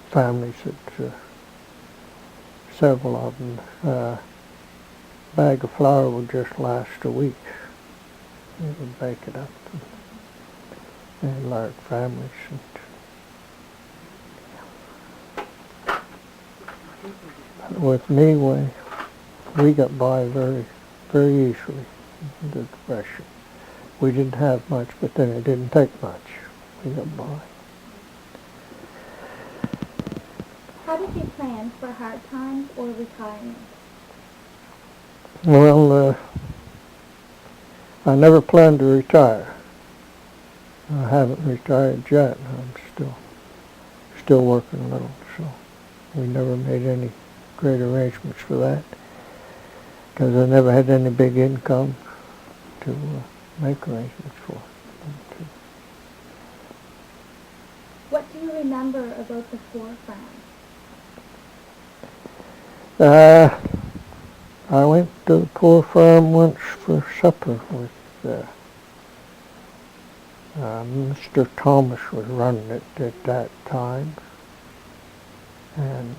families that several of them, a bag of flour would just last a week. They would bake it up. They had large families. And with me, we got by very, very easily in the Depression. We didn't have much, but then it didn't take much. We got by. How did you plan for hard times or retirement? Well, I never planned to retire. I haven't retired yet. I'm still working a little, so we never made any great arrangements for that because I never had any big income to make arrangements for. What do you remember about the Four Farm? I went to the poor farm once for supper with Mr. Thomas was running it at that time, and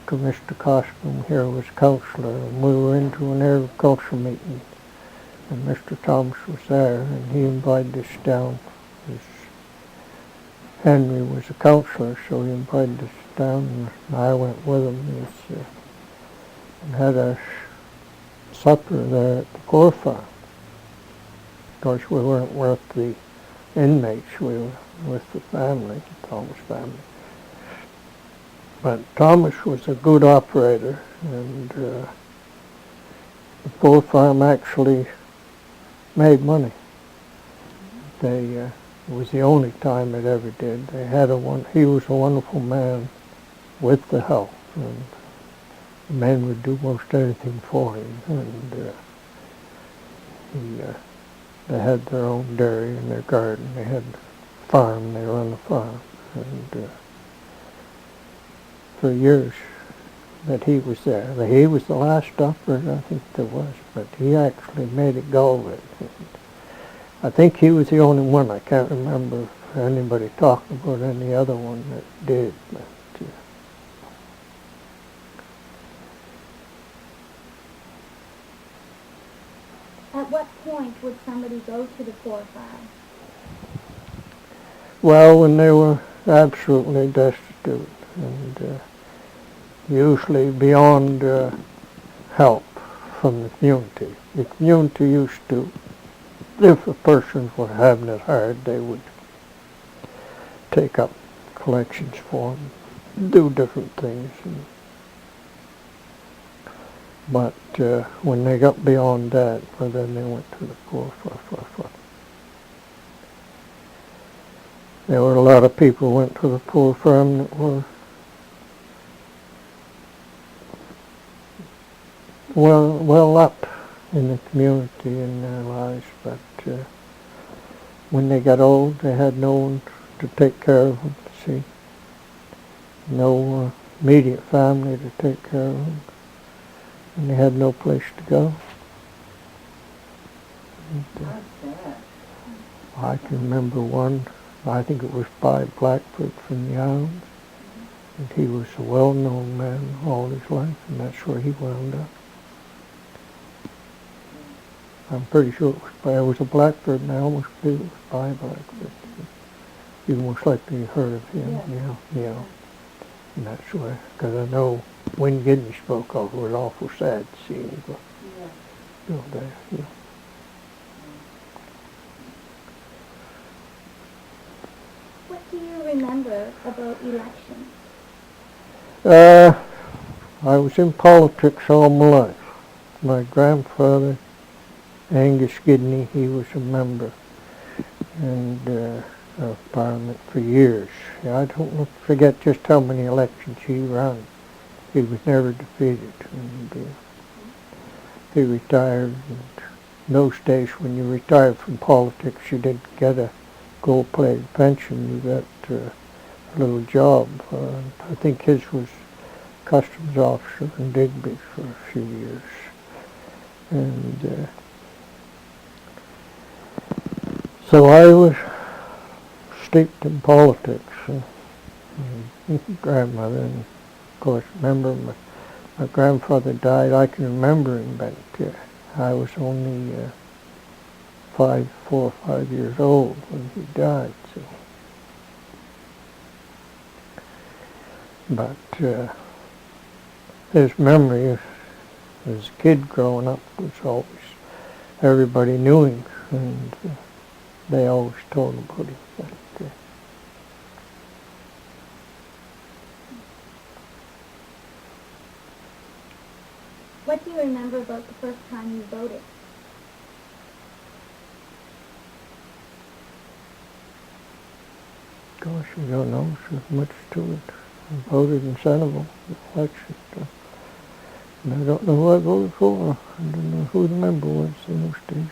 Mr. Cosman here was counselor, and we were into an agriculture meeting, and Mr. Thomas was there, and he invited us down. Henry was a counselor, so he invited us down, and I went with him and had a supper there at the poor farm. Of course, we weren't with the inmates, we were with the family, the Thomas family. But Thomas was a good operator, and the poor farm actually made money. It was the only time it ever did. He was a wonderful man with the help, and the men would do most anything for him, and they had their own dairy and their garden. They had a farm, they run the farm, and for years that he was there. He was the last operator I think there was, but he actually made a go of it. I think he was the only one. I can't remember anybody talking about any other one that did. But, At what point would somebody go to the poor farm? well, when they were absolutely destitute and usually beyond help from the community. The community used to, if a person was having it hard, they would take up collections for them, do different things. But when they got beyond that, well, then they went to the poor farm. There were a lot of people who went to the poor farm that were well up in the community in their lives, but when they got old, they had no one to take care of them, see. No immediate family to take care of them, and they had no place to go. And, How's that? I can remember one, I think it was by Blackford from the islands, and he was a well-known man all his life, and that's where he wound up. I'm pretty sure it was a Blackford, and I almost believe it was by Blackford. You most likely heard of him, yeah. And that's where, because I know when Gidney spoke of it was awful sad to see him go there, yeah. What do you remember about elections? I was in politics all my life. My grandfather, Angus Gidney, he was a member of Parliament for years. I don't forget just how many elections he ran. He was never defeated, and he retired. And in those days, when you retired from politics, you didn't get a gold-plated pension. You got a little job. I think his was customs officer in Digby for a few years, and so I was steeped in politics. Grandmother, and of course, remember my grandfather died. I can remember him, but I was only 4 or 5 years old when he died. So. But his memory as a kid growing up was always, everybody knew him, and they always told about him. But, What do you remember about the first time you voted? gosh, I don't know, there's much to it. I voted in Sanibel election. And I don't know who I voted for. I don't know who the member was in those days.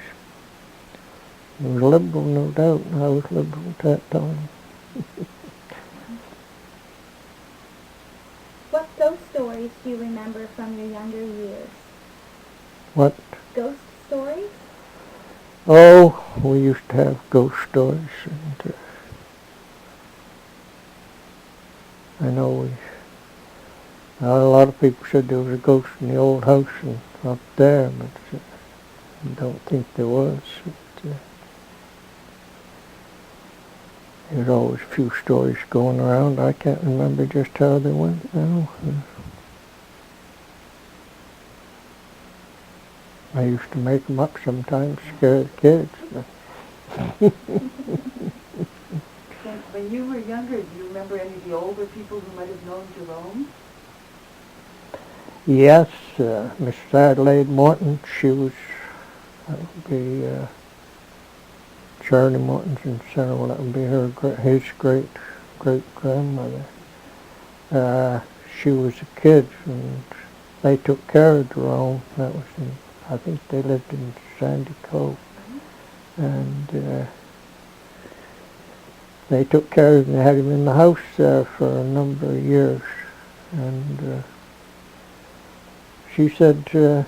He was Liberal, no doubt, and I was Liberal at that time. What ghost stories do you remember from your younger years? What? Ghost stories? Oh, we used to have ghost stories, and I know a lot of people said there was a ghost in the old house and up there, but I don't think there was. But, there's always a few stories going around. I can't remember just how they went now. I used to make them up sometimes, scare the kids. But When you were younger, do you remember any of the older people who might have known Jerome? yes, Mrs. Adelaide Morton, she was, that would be Charlie Morton's in Sanibel. That would be his great-great-grandmother. She was a kid, and they took care of Jerome. That was I think they lived in Sandy Cove. And they took care of him. They had him in the house there for a number of years. And she said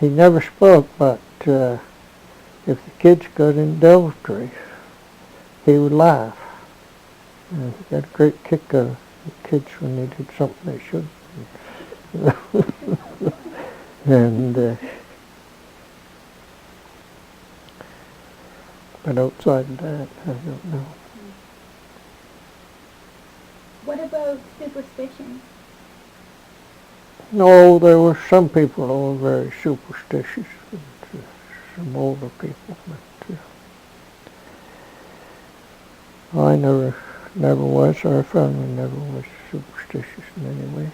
he never spoke, but if the kids got in deviltry, he would laugh. And he got a great kick out of the kids when they did something they shouldn't. And but outside of that, I don't know. What about superstition? No, there were some people who were very superstitious, and, some older people, but I never was. Our family never was superstitious in any way.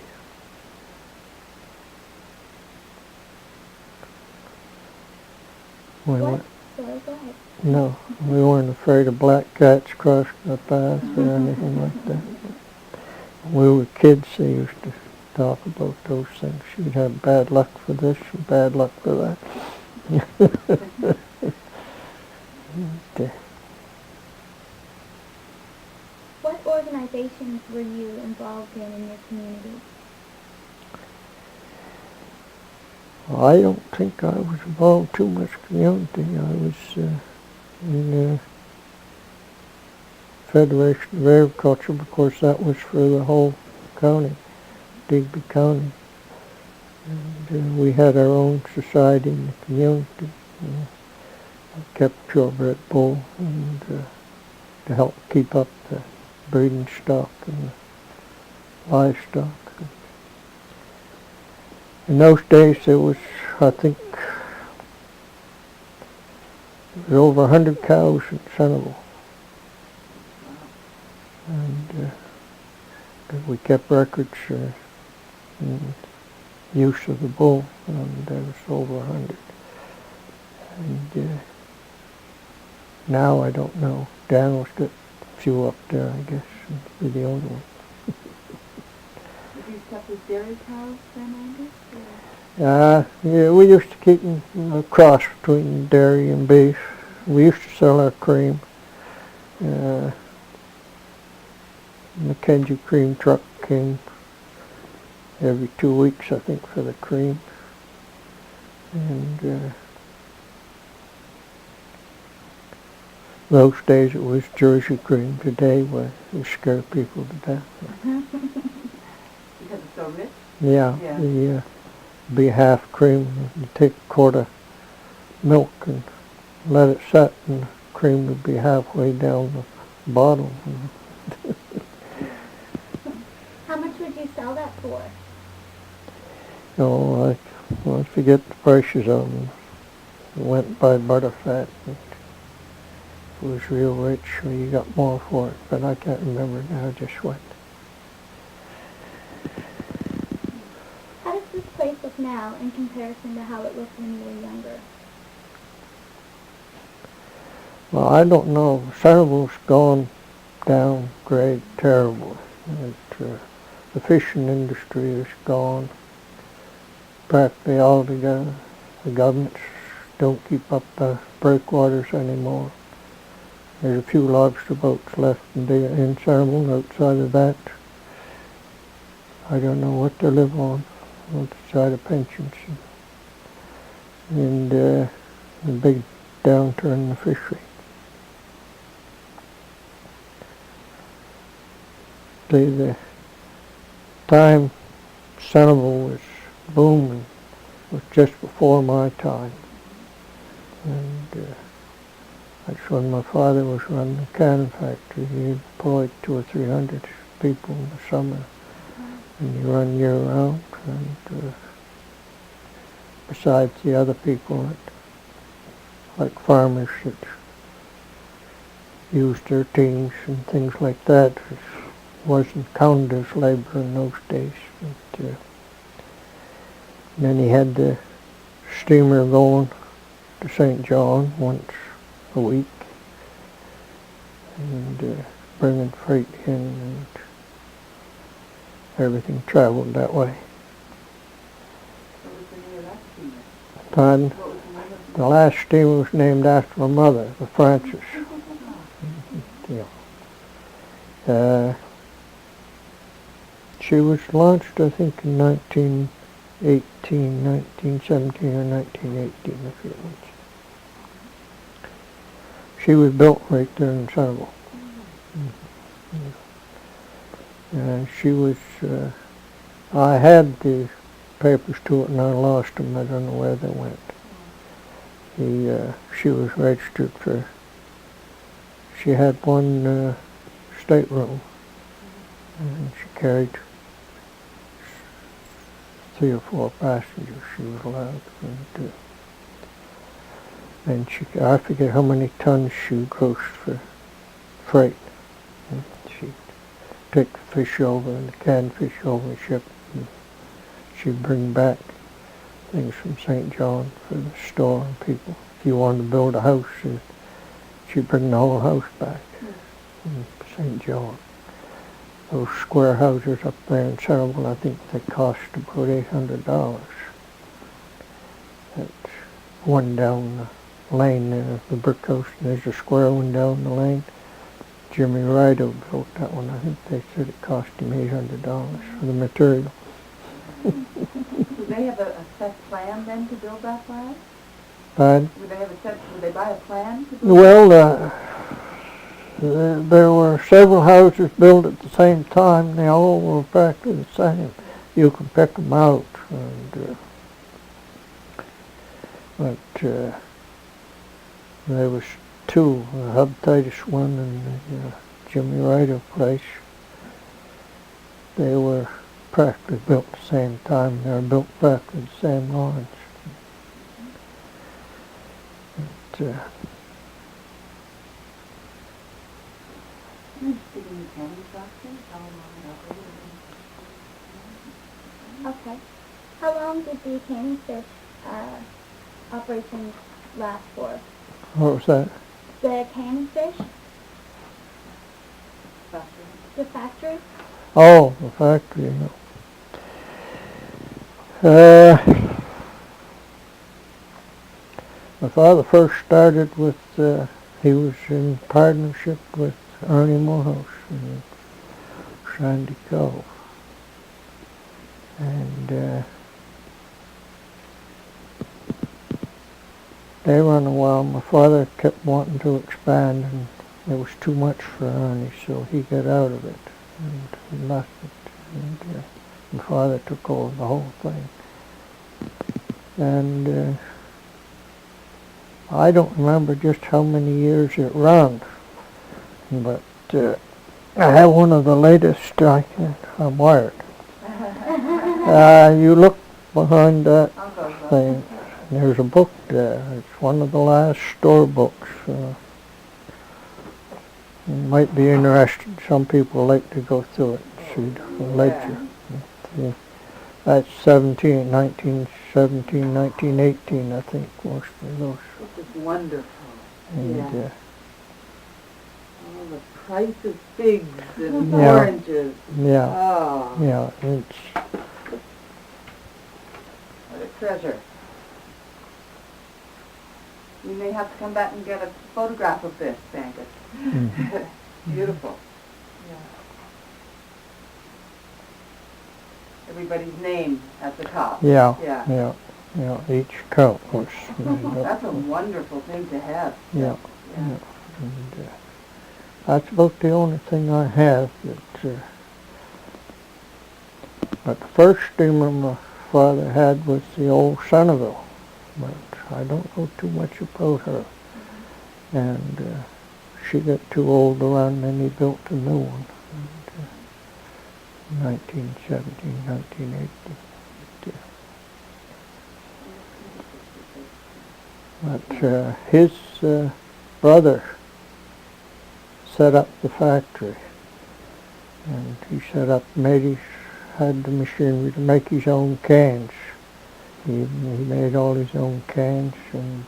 We What? weren't, Sorry, go ahead. no, we weren't afraid of black cats crossing the path or anything like that. When we were kids, they used to talk about those things. You'd have bad luck for this and bad luck for that. What organizations were you involved in your community? I don't think I was involved too much community. I was in the Federation of Agriculture, because that was for the whole county, Digby County. And we had our own society in the community. We kept purebred bull and to help keep up the breeding stock and the livestock. In those days, it was, I think, there was over 100 cows in Centerville. And we kept records in use of the bull, and there was over 100. And now I don't know. Daniel's got a few up there, I guess, and be the only one. Did you kept with dairy cows then, Angus? Yeah, we used to keep a cross between dairy and beef. We used to sell our cream. Mackenzie cream truck came every 2 weeks, I think, for the cream. And those days it was Jersey cream. Today we scare people to death. Because it's so rich? Yeah. The be half cream. You take a quart of milk and let it set, and the cream would be halfway down the bottle. How much would you sell that for? I forget the prices of them. It went by butterfat. If it was real rich, well, you got more for it, but I can't remember now. I just went. How does this place look now in comparison to how it looked when you were younger? Well, I don't know. Centerville's gone down grade terribly. The fishing industry is gone practically altogether. The governments don't keep up the breakwaters anymore. There's a few lobster boats left in Centerville. Outside of that, I don't know what they live on, outside of pensions. And a big downturn in the fishery. The time Centerville was booming was just before my time. And that's when my father was running the canning factory. He employed 200 or 300 people in the summer. And you run year round. And besides the other people, like farmers that used their teams and things like that, wasn't counted as labor in those days. But, then he had the steamer going to St. John once a week, and bringing freight in, and everything traveled that way. What was the name of that steamer? Pardon? What was the name of The last steamer was named after my mother, the Francis. Yeah. She was launched, I think, in 19 1917 or 1918, if it was. She was built right there in Centerville. And she was, I had the papers to it and I lost them. I don't know where they went. She was registered for, she had one stateroom, and she carried 3 or 4 passengers she was allowed to. And I forget how many tons she grossed for freight. And she'd take the fish over and the canned fish over the ship, and she'd bring back things from St. John for the store and people. If you wanted to build a house, she'd bring the whole house back from St. John. Those square houses up there in Centerville, I think they cost about $800. That's one down the lane there, the brick house, and there's a square one down the lane. Jimmy Rido built that one. I think they said it cost him $800 for the material. Do they have a set plan then to build that plan? But, Would they buy a plan to build well, there were several houses built at the same time. They all were practically the same. You could pick them out. And, but there was 2, the Hub Titus one and the Jimmy Ryder place. They were practically built at the same time. They were built practically the same lines. But, Okay. How long did the canning fish operations last for? what was that? The canning fish? The factory? Oh, the factory, no. My father first started with, he was in partnership with Ernie Morehouse in Sandy Cove. And they run a while. My father kept wanting to expand, and it was too much for Ernie, so he got out of it and he left it. And my father took over the whole thing. And I don't remember just how many years it ran, but I have one of the latest. I'm wired. You look behind that thing. There's a book there. It's one of the last store books. It might be interesting. Some people like to go through it and see the ledger. Yeah. That's 1917, 1918, I think, most of those. This is wonderful. And, yeah. Oh, the price of figs and Yeah. oranges. Yeah, Oh, yeah, it's, what a treasure. We may have to come back and get a photograph of this, Angus. mhm. Beautiful. Yeah. Everybody's name at the top. yeah, Yeah. yeah, yeah, each count was made up. That's a wonderful thing to have. Yeah, Yeah. yeah. And, that's about the only thing I have that, but the first steamer my father had was the old Centerville, but I don't know too much about her. And she got too old to run, and he built a new one. And, 1917, 1918. But his brother set up the factory, and he had the machinery to make his own cans. He made all his own cans and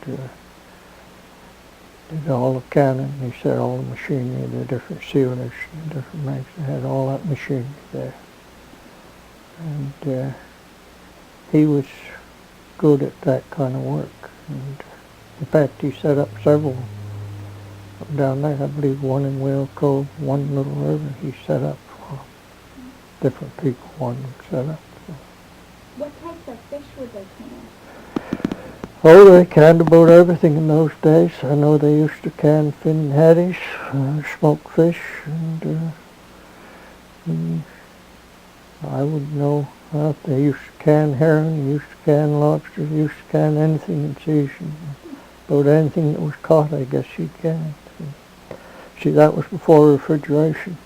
did all the canning. He set all the machinery, the different sealers, the different makes. They had all that machinery there. And he was good at that kind of work. And in fact, he set up several down there. I believe one in Whale Cove, one in Little River. He set up for different people wanted to set up. So. What types of fish would they can? Oh, they canned about everything in those days. I know they used to can fin haddies, smoked fish, and I would know. They used to can herring, used to can lobster, used to can anything in season. About anything that was caught, I guess she canned. See, that was before refrigeration.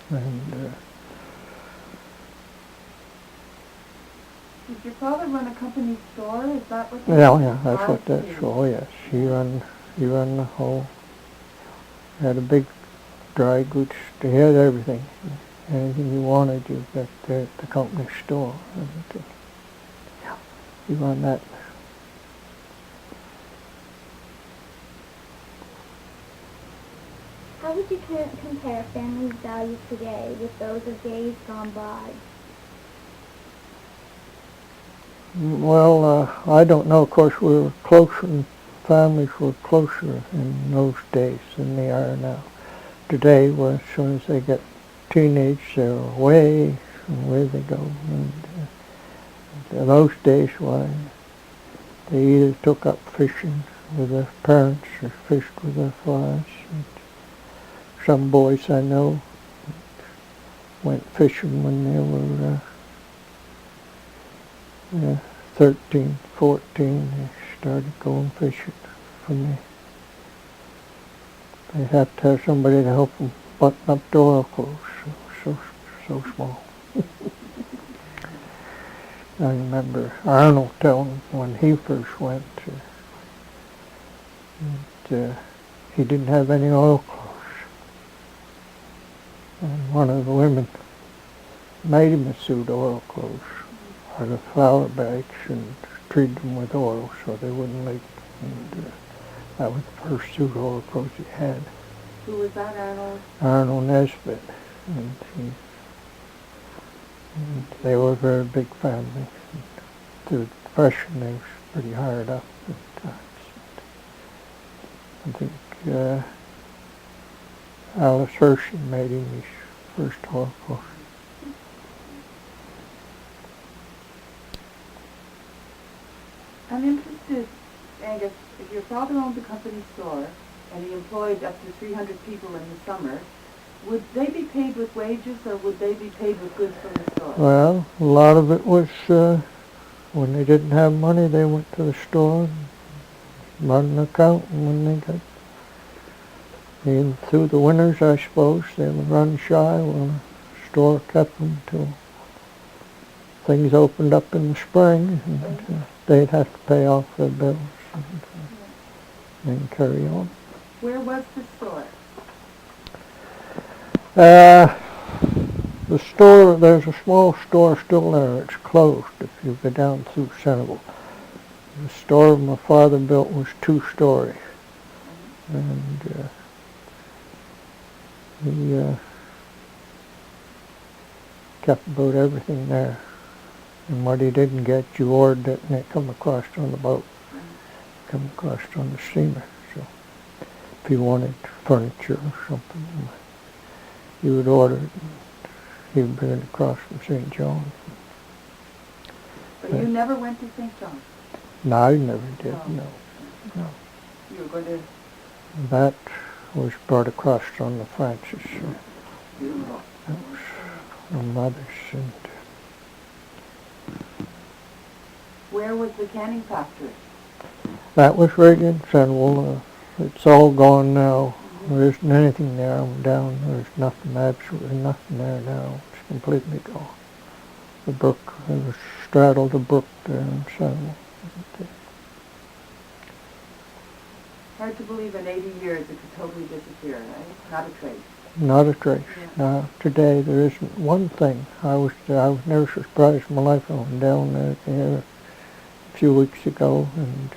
And Did your father run a company store? Is that what? yeah, that's what that's. Oh yes, he run the whole. Had a big dry goods. He had everything. Anything you wanted, you got there at the company store. And, he run that. How would you compare family values today with those of days gone by? Well, I don't know. Of course, we were closer, and families were closer in those days than they are now. Today, well, as soon as they get teenage, they're away they go. And in those days, why, they either took up fishing with their parents or fished with their fathers. Some boys I know went fishing when they were 13, 14. They started going fishing for me. They have to have somebody to help them button up the oil clothes. So small. I remember Arnold telling when he first went that he didn't have any oil clothes. And one of the women made him a suit of oil clothes out of flour bags and treated them with oil so they wouldn't leak. And that was the first suit of oil clothes he had. Who was that, Arnold? Arnold Nesbitt. And they were a very big family. Through the Depression, they was pretty hard up at times. I think Alice Hershey made him his first oil clothes. I'm interested, Angus, if your father owned a company store and he employed up to 300 people in the summer, would they be paid with wages or would they be paid with goods from the store? Well, a lot of it was when they didn't have money, they went to the store and run an account, and when they got through the winters, I suppose, they would run shy when the store kept them till things opened up in the spring, and they'd have to pay off their bills and then carry on. Where was the store? The store, there's a small store still there. It's closed if you go down through Centerville. The store my father built was 2-story. And he kept about everything there. And what he didn't get, you ordered it and it come across on the boat. Come across on the steamer. So if you wanted furniture or something, you would order it. He would bring it across from St. John. But you never went to St. John? No, I never did, no. You were going to... That was brought across on the Francis. That was my mother's. And where was the canning factory? that was right in Centerville. It's all gone now. There isn't anything there. I'm down. There's nothing, absolutely nothing there now. It's completely gone. The brook, it was straddled the brook there in Centerville. Hard to believe in 80 years it could totally disappear, right? Not a trace. Not a trace. Yeah. Now, today there isn't one thing. I was never surprised in my life. I went down there a few weeks ago, and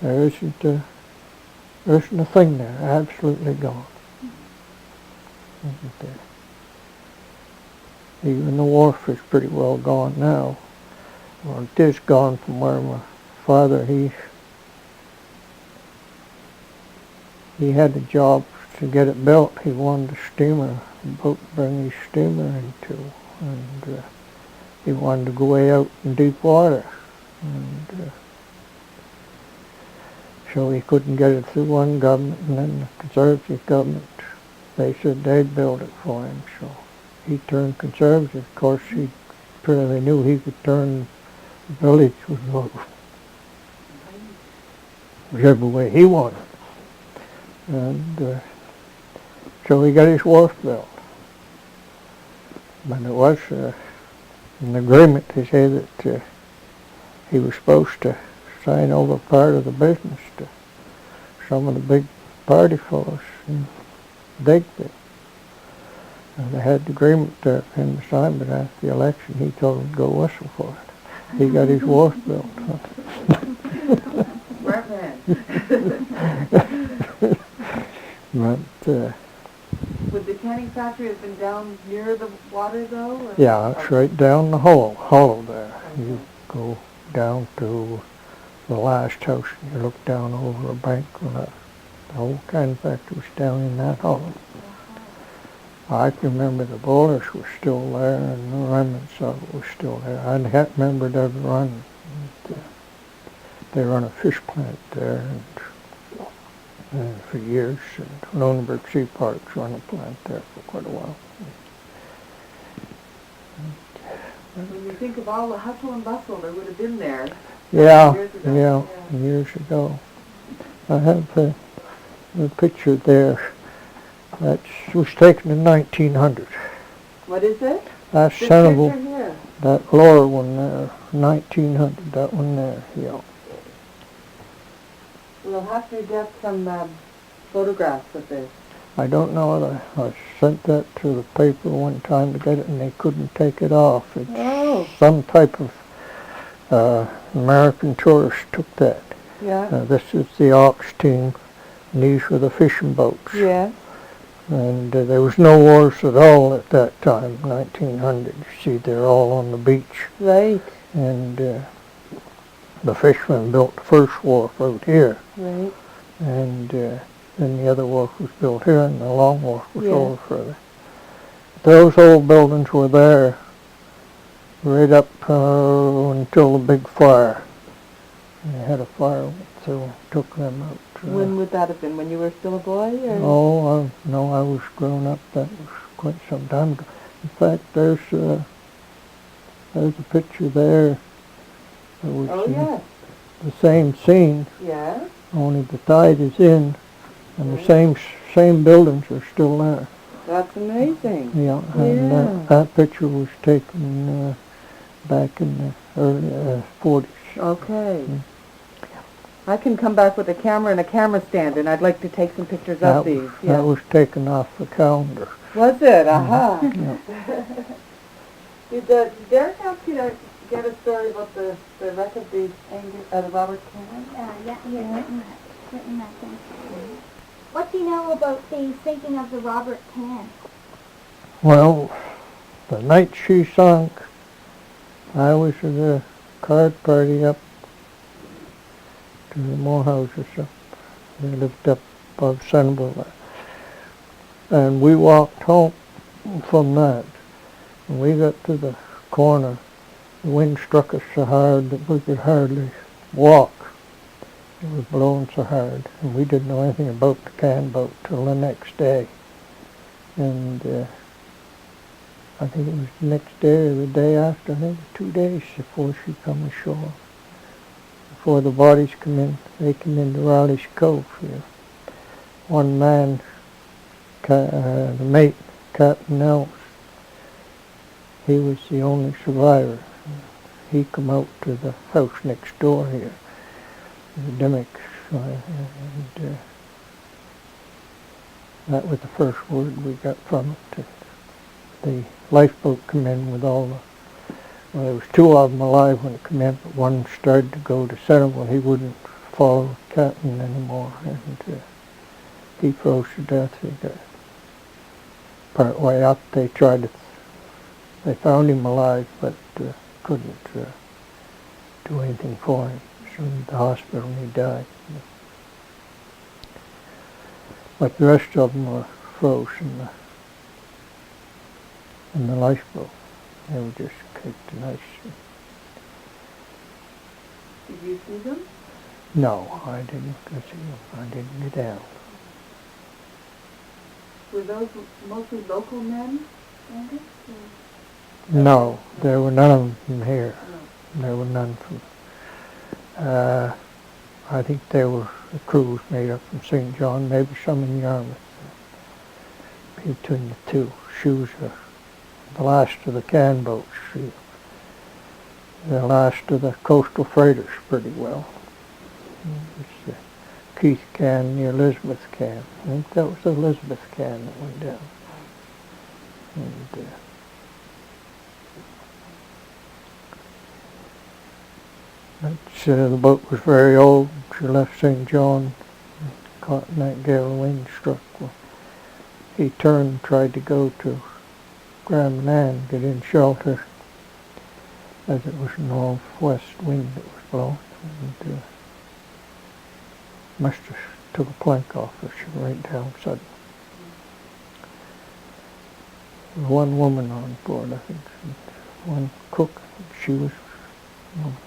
there isn't a thing there. Absolutely gone. Isn't there? Even the wharf is pretty well gone now. Well, it is gone from where my father, he had a job to get it built. He wanted a steamer, a boat to bring his steamer into, and he wanted to go way out in deep water. And so he couldn't get it through one government, and then the Conservative government, they said they'd build it for him. So he turned Conservative. Of course, he pretty knew he could turn the village whichever way he wanted. And so he got his wharf built. But it was an agreement, they say, that he was supposed to sign over part of the business to some of the big party fellows in Digby. And they had the agreement there for him to sign, but after the election he told them to go whistle for it. He got his wharf built. Smart man. But Would the canning factory have been down near the water, though? Or? yeah, it's right down the hollow there. You go down to the last house and you look down over a bank on the whole canning factory was down in that hollow. I can remember the boilers were still there and the remnants of it was still there. I can't remember it ever running. They run a fish plant there and for years, and Lunenburg Sea Parks run a plant there for quite a while. When you think of all the hustle and bustle that would have been there Yeah, years ago. years ago. I have the picture there. That was taken in 1900. What is it? That's This Senegal. picture here. That lower one there, 1900. That one there, yeah. We'll have to get some photographs of this. I don't know. I sent that to the paper one time to get it, and they couldn't take it off. It's some type of American tourist took that. Yeah. This is the Ox team, and these were the fishing boats. Yeah. And there was no wharves at all at that time, 1900. You see, they're all on the beach. Right. And the fishermen built the first wharf out here. Right. And then the other wharf was built here, and the long wharf was Yeah. over further. Those old buildings were there right up until the big fire. And they had a fire through, took them out. When would that have been? When you were still a boy? Or? Oh, no, I was grown up. That was quite some time ago. In fact, there's a picture there. That was yes. the same scene, Yes. only the tide is in, and the same buildings are still there. That's amazing. Yeah, and that picture was taken back in the early 40s. Okay. I can come back with a camera and a camera stand, and I'd like to take some pictures of these. That was taken off the calendar. Was it? Aha. Yeah. Did Derek ask you to get a story about the wreck of the Robert Cannon? Yeah, written that thing. What do you know about the sinking of the Robert Can? Well, the night she sunk, I was at a card party up to the Morehouses up. They lived up above Senville. And we walked home from that. And we got to the corner. The wind struck us so hard that we could hardly walk. It was blowing so hard. And we didn't know anything about the can boat till the next day. And I think it was the next day or the day after, I think 2 days before she come ashore. Before the bodies come in, they come into Raleigh's Cove here. One man, the mate, Captain Ellis, he was the only survivor. He come out to the house next door here, the Dimmicks, and that was the first word we got from it. The lifeboat come in with all the, well, there was 2 of them alive when it came in, but one started to go to Senegal. He wouldn't follow the captain anymore, and he froze to death. He got part way up. They found him alive, but couldn't do anything for him. So in the hospital, he died. But the rest of them were froze in the lifeboat. They were just kicked and I Did you see them? No, I didn't go see them. I didn't get down. Were those mostly local men, Angus? No, there were none of them from here. No. There were none from, I think they were, the crew was made up from St. John, maybe some in Yarmouth. Between the two. She was the last of the can boats. The last of the coastal freighters pretty well. It's the Keith can, the Elizabeth can. I think that was the Elizabeth can that went down. And, the boat was very old. She left St. John, caught in that gale of wind struck. Well, he turned and tried to go to Grand Manan, get in shelter, as it was a northwest wind that was blowing. And, must have took a plank off her. She went down suddenly. There was one woman on board, I think, and one cook. She was a woman.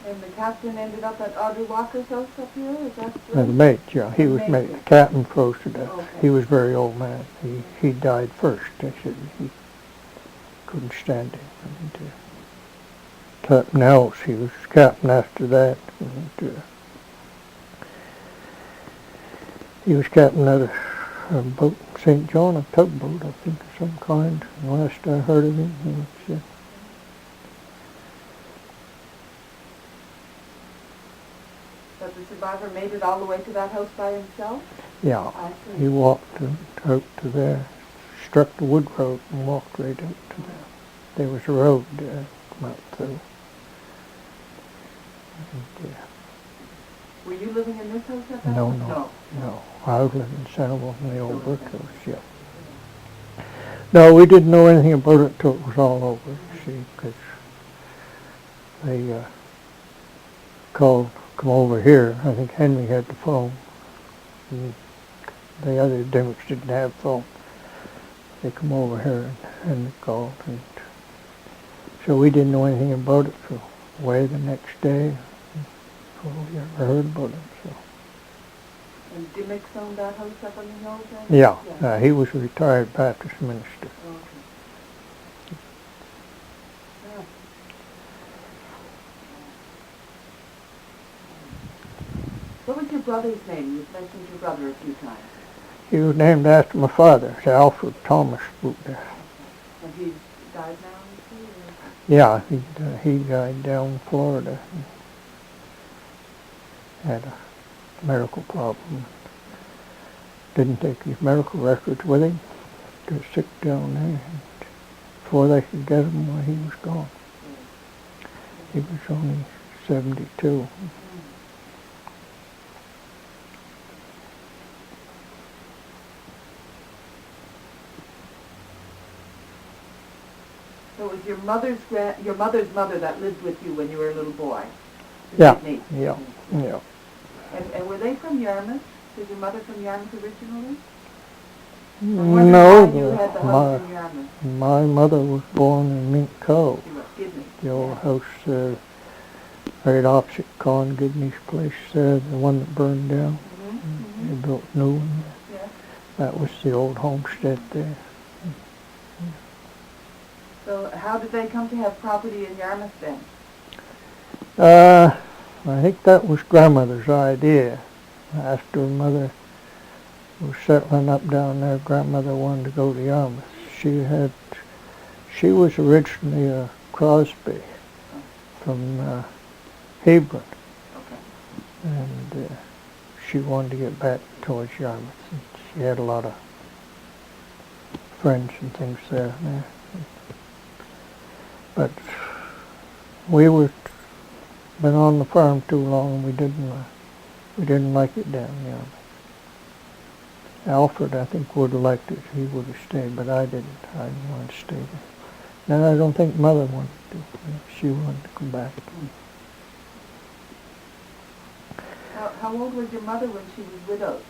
And the captain ended up at Audrey Walker's house up here? Is that right? The mate, yeah. He was mate. The captain froze to death. Okay. He was a very old man. He died first. He couldn't stand it. And, Captain else, he was captain after that. And, he was captain of a boat, St. John, a tugboat, I think, of some kind. And last I heard of him, he was, But the survivor made it all the way to that house by himself? yeah. I see. He walked out to there, struck the wood road and walked right out to there. There was a road there, come out through. And, Were you living in this house at that no, time? no. I was living in Sandoval in the old brick house, yeah. No, we didn't know anything about it till it was all over, see, because they called, come over here. I think Henry had the phone. And the other Dimmicks didn't have phone. They come over here and Henry called. And so we didn't know anything about it till way the next day before we ever heard about it. So. And Dimmicks owned that house up on the hill then? Yeah, he was a retired Baptist minister. Okay. Yeah. What was your brother's name? You've mentioned your brother a few times. He was named after my father, Alfred Thomas Boutilier. And he's died now, you see? Yeah, he died down in Florida. Had a medical problem. Didn't take his medical records with him. Got sick down there. And before they could get him, well, he was gone. He was only 72. So it was your mother's mother that lived with you when you were a little boy? Yeah, Niece. yeah, yeah. And were they from Yarmouth? Was your mother from Yarmouth originally? No, You had the house in Yarmouth. my mother was born in Mink Cove, She was, Gidney. the old house right opposite Con Gidney's place, the one that burned down. Mm-hmm. They built a new one. Yeah. That was the old homestead there. So how did they come to have property in Yarmouth then? I think that was grandmother's idea. After mother was settling up down there, grandmother wanted to go to Yarmouth. She was originally a Crosby from Hebron, Okay. and she wanted to get back towards Yarmouth. And she had a lot of friends and things there. But we were been on the farm too long, and we didn't like it down there. Alfred, I think, would have liked it. He would have stayed, but I didn't. I didn't want to stay there. And I don't think Mother wanted to. She wanted to come back. How old was your mother when she was widowed?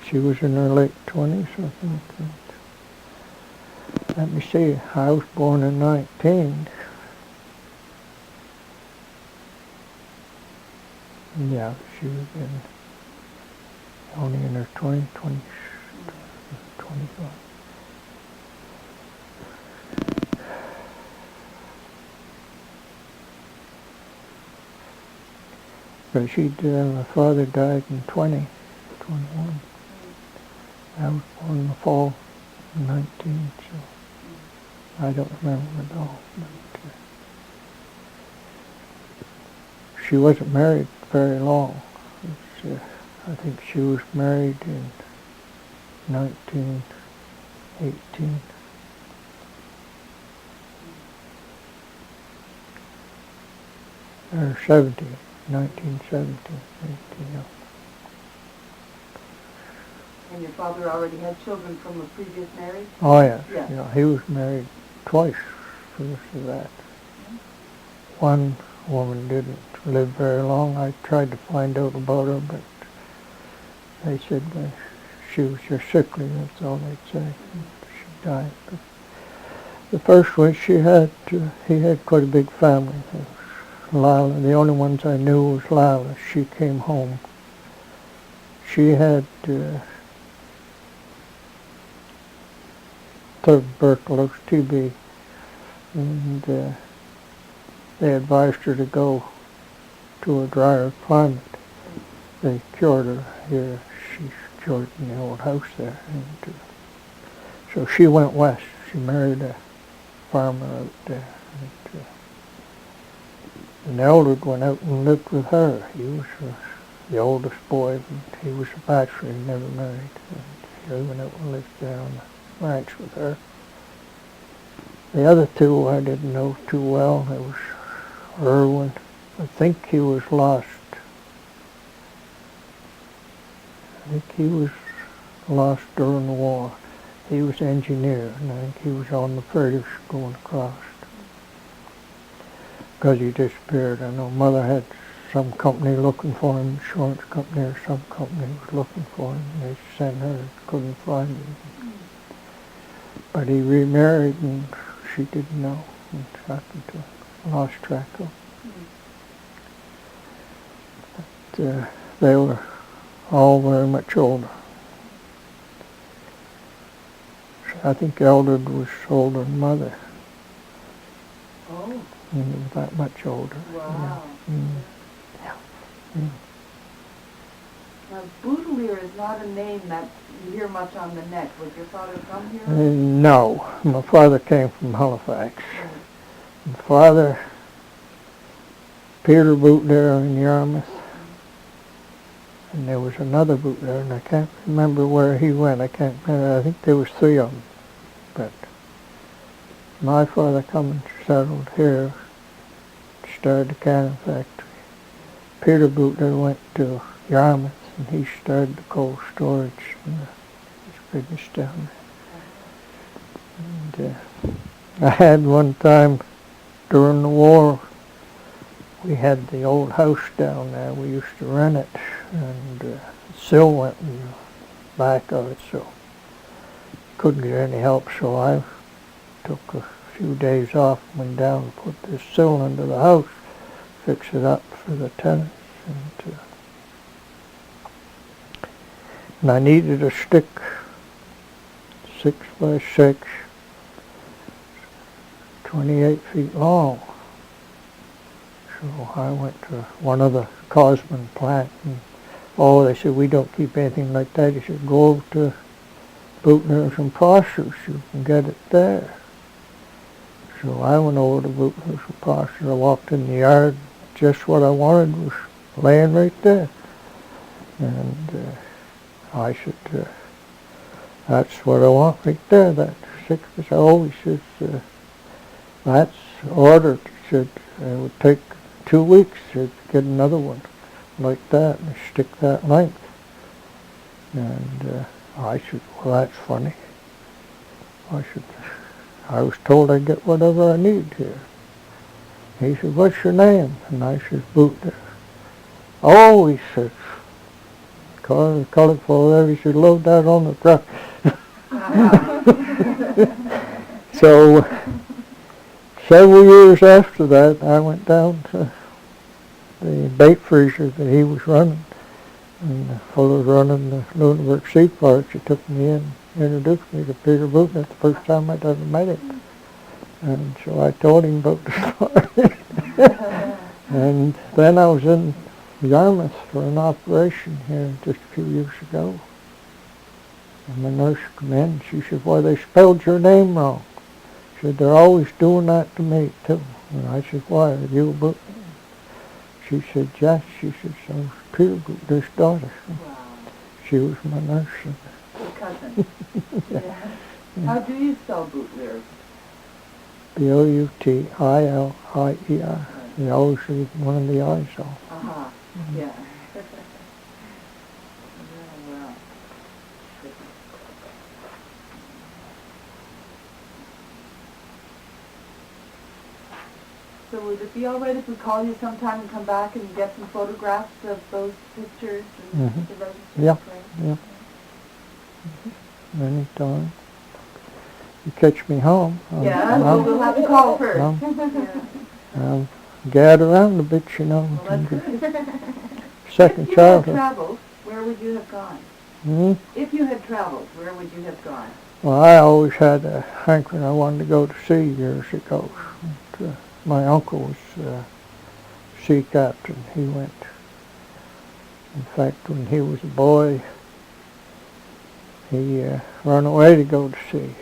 she was in her late 20s, I think. Let me see, I was born in 19. Yeah, she was only in her 20s, 25. But my father died in 21. I was born in the fall of 19, so I don't remember it all. But, she wasn't married very long. I think she was married in 1918. Or 70, 1970, 18. And your father already had children from a previous marriage? Oh, yes. Yeah. Yeah, he was married twice first to that. One woman didn't live very long. I tried to find out about her, but they said she was just sickly, that's all they'd say. She died. But the first one he had quite a big family. Lila, the only ones I knew was Lila. She came home. She had tuberculosis, TB, and they advised her to go to a drier climate. They cured her here. She's cured in the old house there. And, so she went west. She married a farmer out there. And Eldred went out and lived with her. He was the oldest boy, and he was a bachelor. He never married. And he went out and lived there on the ranch with her. The other two I didn't know too well. It was Irwin. I think he was lost. I think he was lost during the war. He was an engineer, and I think he was on the British going across. Because he disappeared. I know Mother had some company looking for him, insurance company or some company was looking for him. They sent her, couldn't find him. But he remarried, and she didn't know, and lost track of him. But they were all very much older. I think Eldred was older than Mother. Oh. And he was that much older. Wow. Yeah. Mm. Now, Boutilier is not a name that you hear much on the neck. Was your father from here? No. My father came from Halifax. My father, Peter Boutilier in Yarmouth. And there was another Boutilier, and I can't remember where he went. I can't remember. I think there was 3 of them. But my father come and settled here, started the cannon factory. Peter Boutilier went to Yarmouth, and he started the cold storage and his business down there. And I had one time during the war, we had the old house down there. We used to rent it, and the sill went in the back of it, so couldn't get any help. So I took a few days off, went down and put this sill into the house, fix it up for the tenants, and I needed a stick, 6 by 6, 28 feet long. So I went to one of the Cosman plant, and they said, we don't keep anything like that. He said, go over to Boutilier's and Prosser's, you can get it there. So I went over to Boutilier's and Prosser's. I walked in the yard, just what I wanted was laying right there. And I said, that's what I want right there, that 6 by 6. Oh, he says, that's ordered. He said, it would take 2 weeks to get another one like that and stick that length. And I said, well, that's funny. I was told I'd get whatever I need here. He said, what's your name? And I said, Boutilier. Oh, he says, car, the colorful there. He said, load that on the truck. So, several years after that, I went down to the bait freezer that he was running. And the fellow running the Lunenburg Seed Parks, he took me in, introduced me to Peter Booth. That's the first time I'd ever met him. And so I told him about the story. And then I was in Yarmouth for an operation here just a few years ago. And the nurse came in, she said, why, they spelled your name wrong. She said, they're always doing that to me, too. And I said, why, are you a Booth? She said, yes. She said, so Peter Boutillier's daughter. Wow. She was my nurse. Your cousin. Yeah. How do you spell Boutilier? Boutilier. You always leave one of the I's off. Uh-huh. Yeah. Well. So would it be all right if we call you sometime and come back and get some photographs of those pictures and the registry? Yeah, yeah. Anytime. You catch me home. We'll have to call first. I'll gad around a bit, you know. Well, that's good. Second If you had childhood. traveled, where would you have gone? If you had traveled, where would you have gone? Well, I always had a hankering I wanted to go to sea years ago. But, my uncle was a sea captain. He went. In fact, when he was a boy, he ran away to go to sea.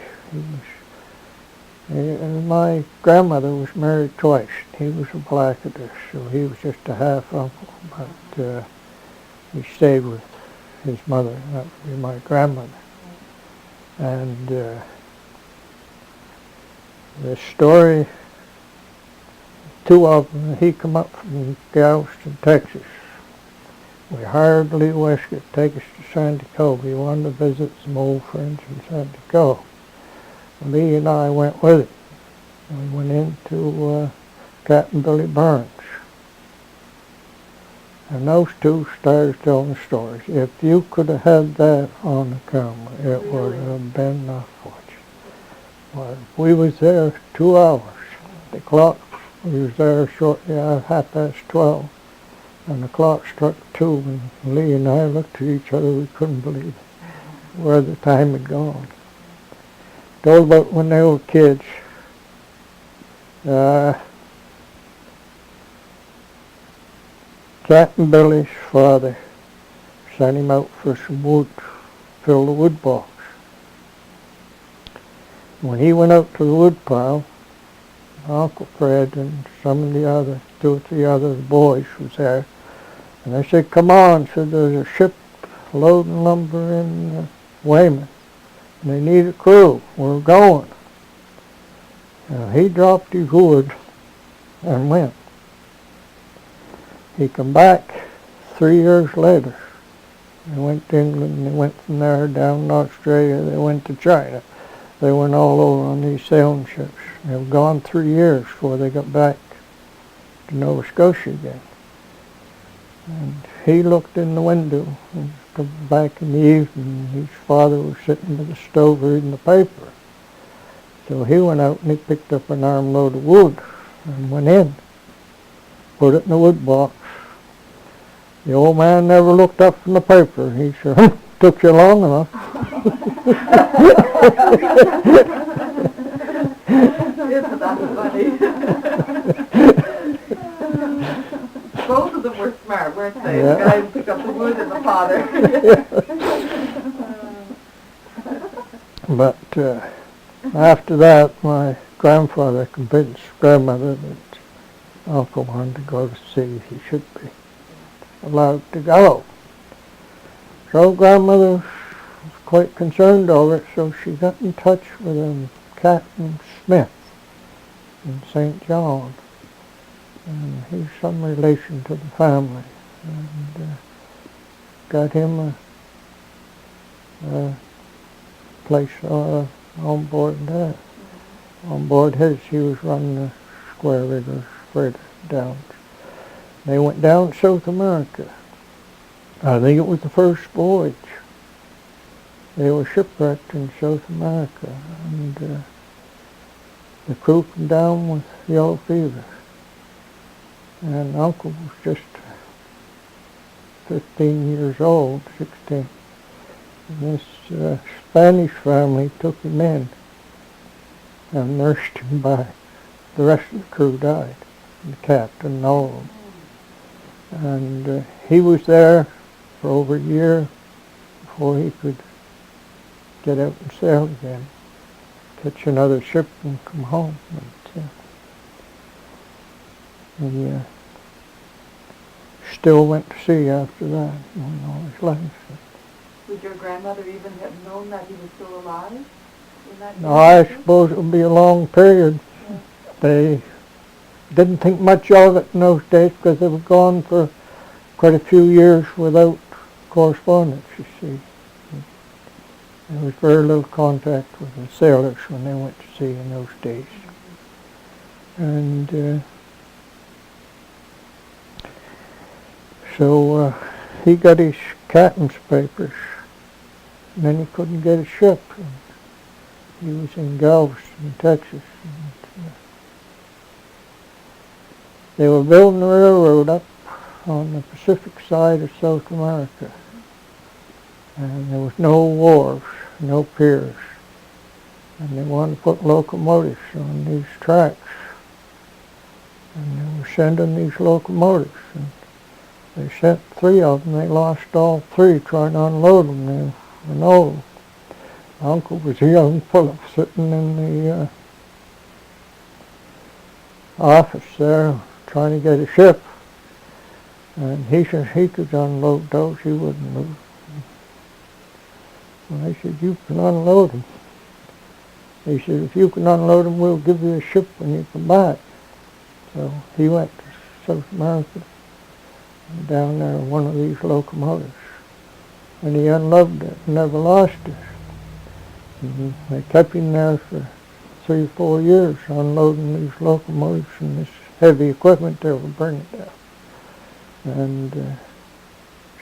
And my grandmother was married twice. He was a Blackadder, so he was just a half uncle. But he stayed with his mother. That would be my grandmother. And the story, two of them, he come up from Galveston, Texas. We hired Lee Westcott to take us to San Diego. He wanted to visit some old friends in San Diego. Lee and I went with him. We went into Captain Billy Burns. And those two started telling the stories. If you could have had that on the camera, it would have been a fortune. Well, we was there 2 hours. The clock, we was there shortly after 12:30, and the clock struck 2, and Lee and I looked at each other. We couldn't believe where the time had gone. Told about when they were kids. Captain Billy's father sent him out for some wood, fill the wood box. When he went out to the wood pile, Uncle Fred and some of the other, 2 or 3 other boys was there, and they said, come on, said there's a ship loading lumber in Weymouth, and they need a crew, we're going. He dropped his wood and went. He come back 3 years later. They went to England, they went from there down to Australia, they went to China. They went all over on these sailing ships. They were gone 3 years before they got back to Nova Scotia again. And he looked in the window and come back in the evening. His father was sitting by the stove reading the paper. So he went out and he picked up an armload of wood and went in, put it in the wood box. The old man never looked up from the paper. He said, took you long enough. Isn't that funny? Both of them were smart, weren't they? Yeah. The guy who picked up the wood and the father. But after that, my grandfather convinced grandmother that Uncle wanted to go to sea. He should be allowed to go. So grandmother was quite concerned over it, so she got in touch with Captain Smith in St. John. And he's some relation to the family. And got him a place on board that. On board his, he was running the square rigger freighter down. They went down to South America. I think it was the first voyage. They were shipwrecked in South America, and the crew came down with yellow fever. And Uncle was just 15 years old, 16. And this Spanish family took him in and nursed him back. The rest of the crew died, the captain and all of them. And he was there for over a year before he could get out and sail again, catch another ship and come home. But, he still went to sea after that, all his life. Would your grandmother even have known that he was still alive in that No, I year? suppose it would be a long period. Yeah. They didn't think much of it in those days because they were gone for quite a few years without correspondence, you see. There was very little contact with the sailors when they went to sea in those days. And so he got his captain's papers, and then he couldn't get a ship. He was in Galveston, Texas. And, they were building a railroad up on the Pacific side of South America. And there was no wharves, no piers. And they wanted to put locomotives on these tracks. And they were sending these locomotives. And they sent 3 of them. They lost all 3 trying to unload them. They were old. Uncle was a young fellow sitting in the office there trying to get a ship. And he said he could unload those. He wouldn't move. And I said, you can unload them. He said, if you can unload them, we'll give you a ship when you come back. So he went to South America, and down there in one of these locomotives. And he unloaded it and never lost it. And they kept him there for 3 or 4 years unloading these locomotives and this heavy equipment they were bringing down. And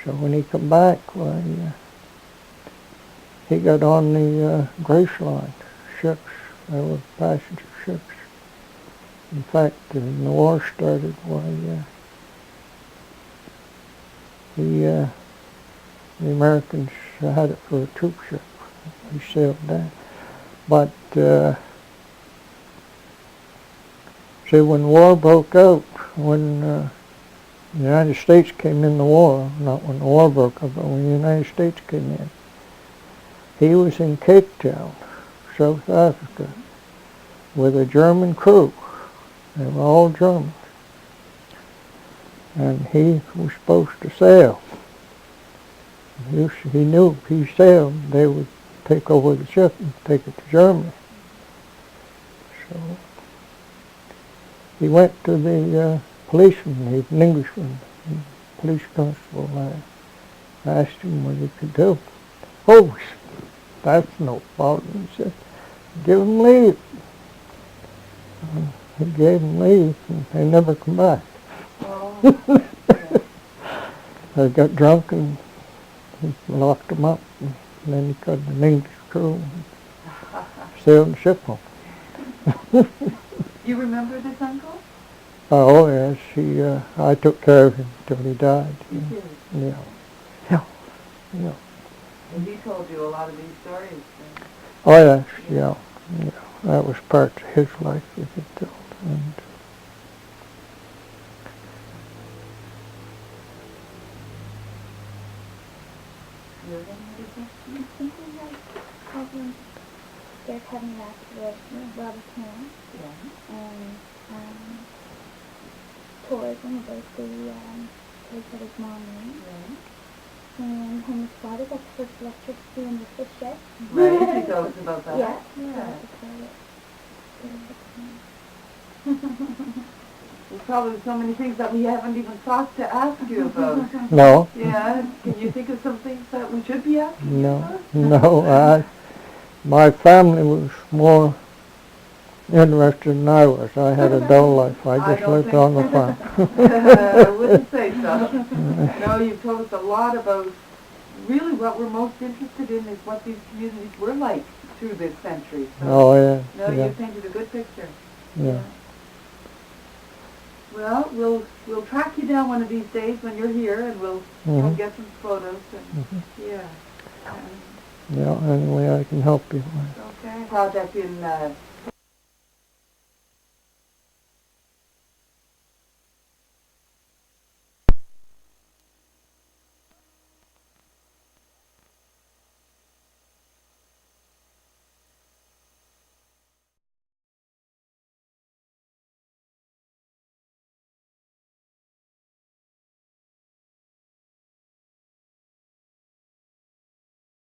so when he come back, why, he got on the Grace Line ships. They were passenger ships. In fact, when the war started, why, the Americans had it for a troop ship. He sailed that. But, see, when war broke out, when the United States came in the war, not when the war broke out, but when the United States came in, he was in Cape Town, South Africa, with a German crew. They were all Germans. And he was supposed to sail. He knew if he sailed, they would take over the ship and take it to Germany. So he went to the policeman, he's an Englishman, police constable, asked him what he could do. Oh, that's no problem, he said. Give him leave. He gave him leave, and they never come back. Oh, yeah. They got drunk and he locked them up, and then he cut an English crew and sailed the ship home. You remember this uncle? Oh yes, I took care of him till he died. You did? Yeah. And he told you a lot of these stories. Oh yes, yeah. That was part of his life that he told. And I'm thinking like having they're coming back with Robert Town Yeah. and tourism about the place that his mom went. Right. And his father got the first electricity in the ship. Right, he goes about that. Yeah. Yeah. Yeah. There's probably so many things that we haven't even thought to ask you about. no, Yeah, can you think of some things that we should be asking you about? no. My family was more interested than I was. I had a dull life. I just don't lived think- on the farm. I wouldn't say so. No, you've told us a lot about, really what we're most interested in is what these communities were like through this century. So, Oh, yeah. no, Yeah. you painted a good picture. Yeah. Well, we'll track you down one of these days when you're here, and we'll Mhm. get some photos. And yeah. Yeah, any way I can help you. Okay. Project in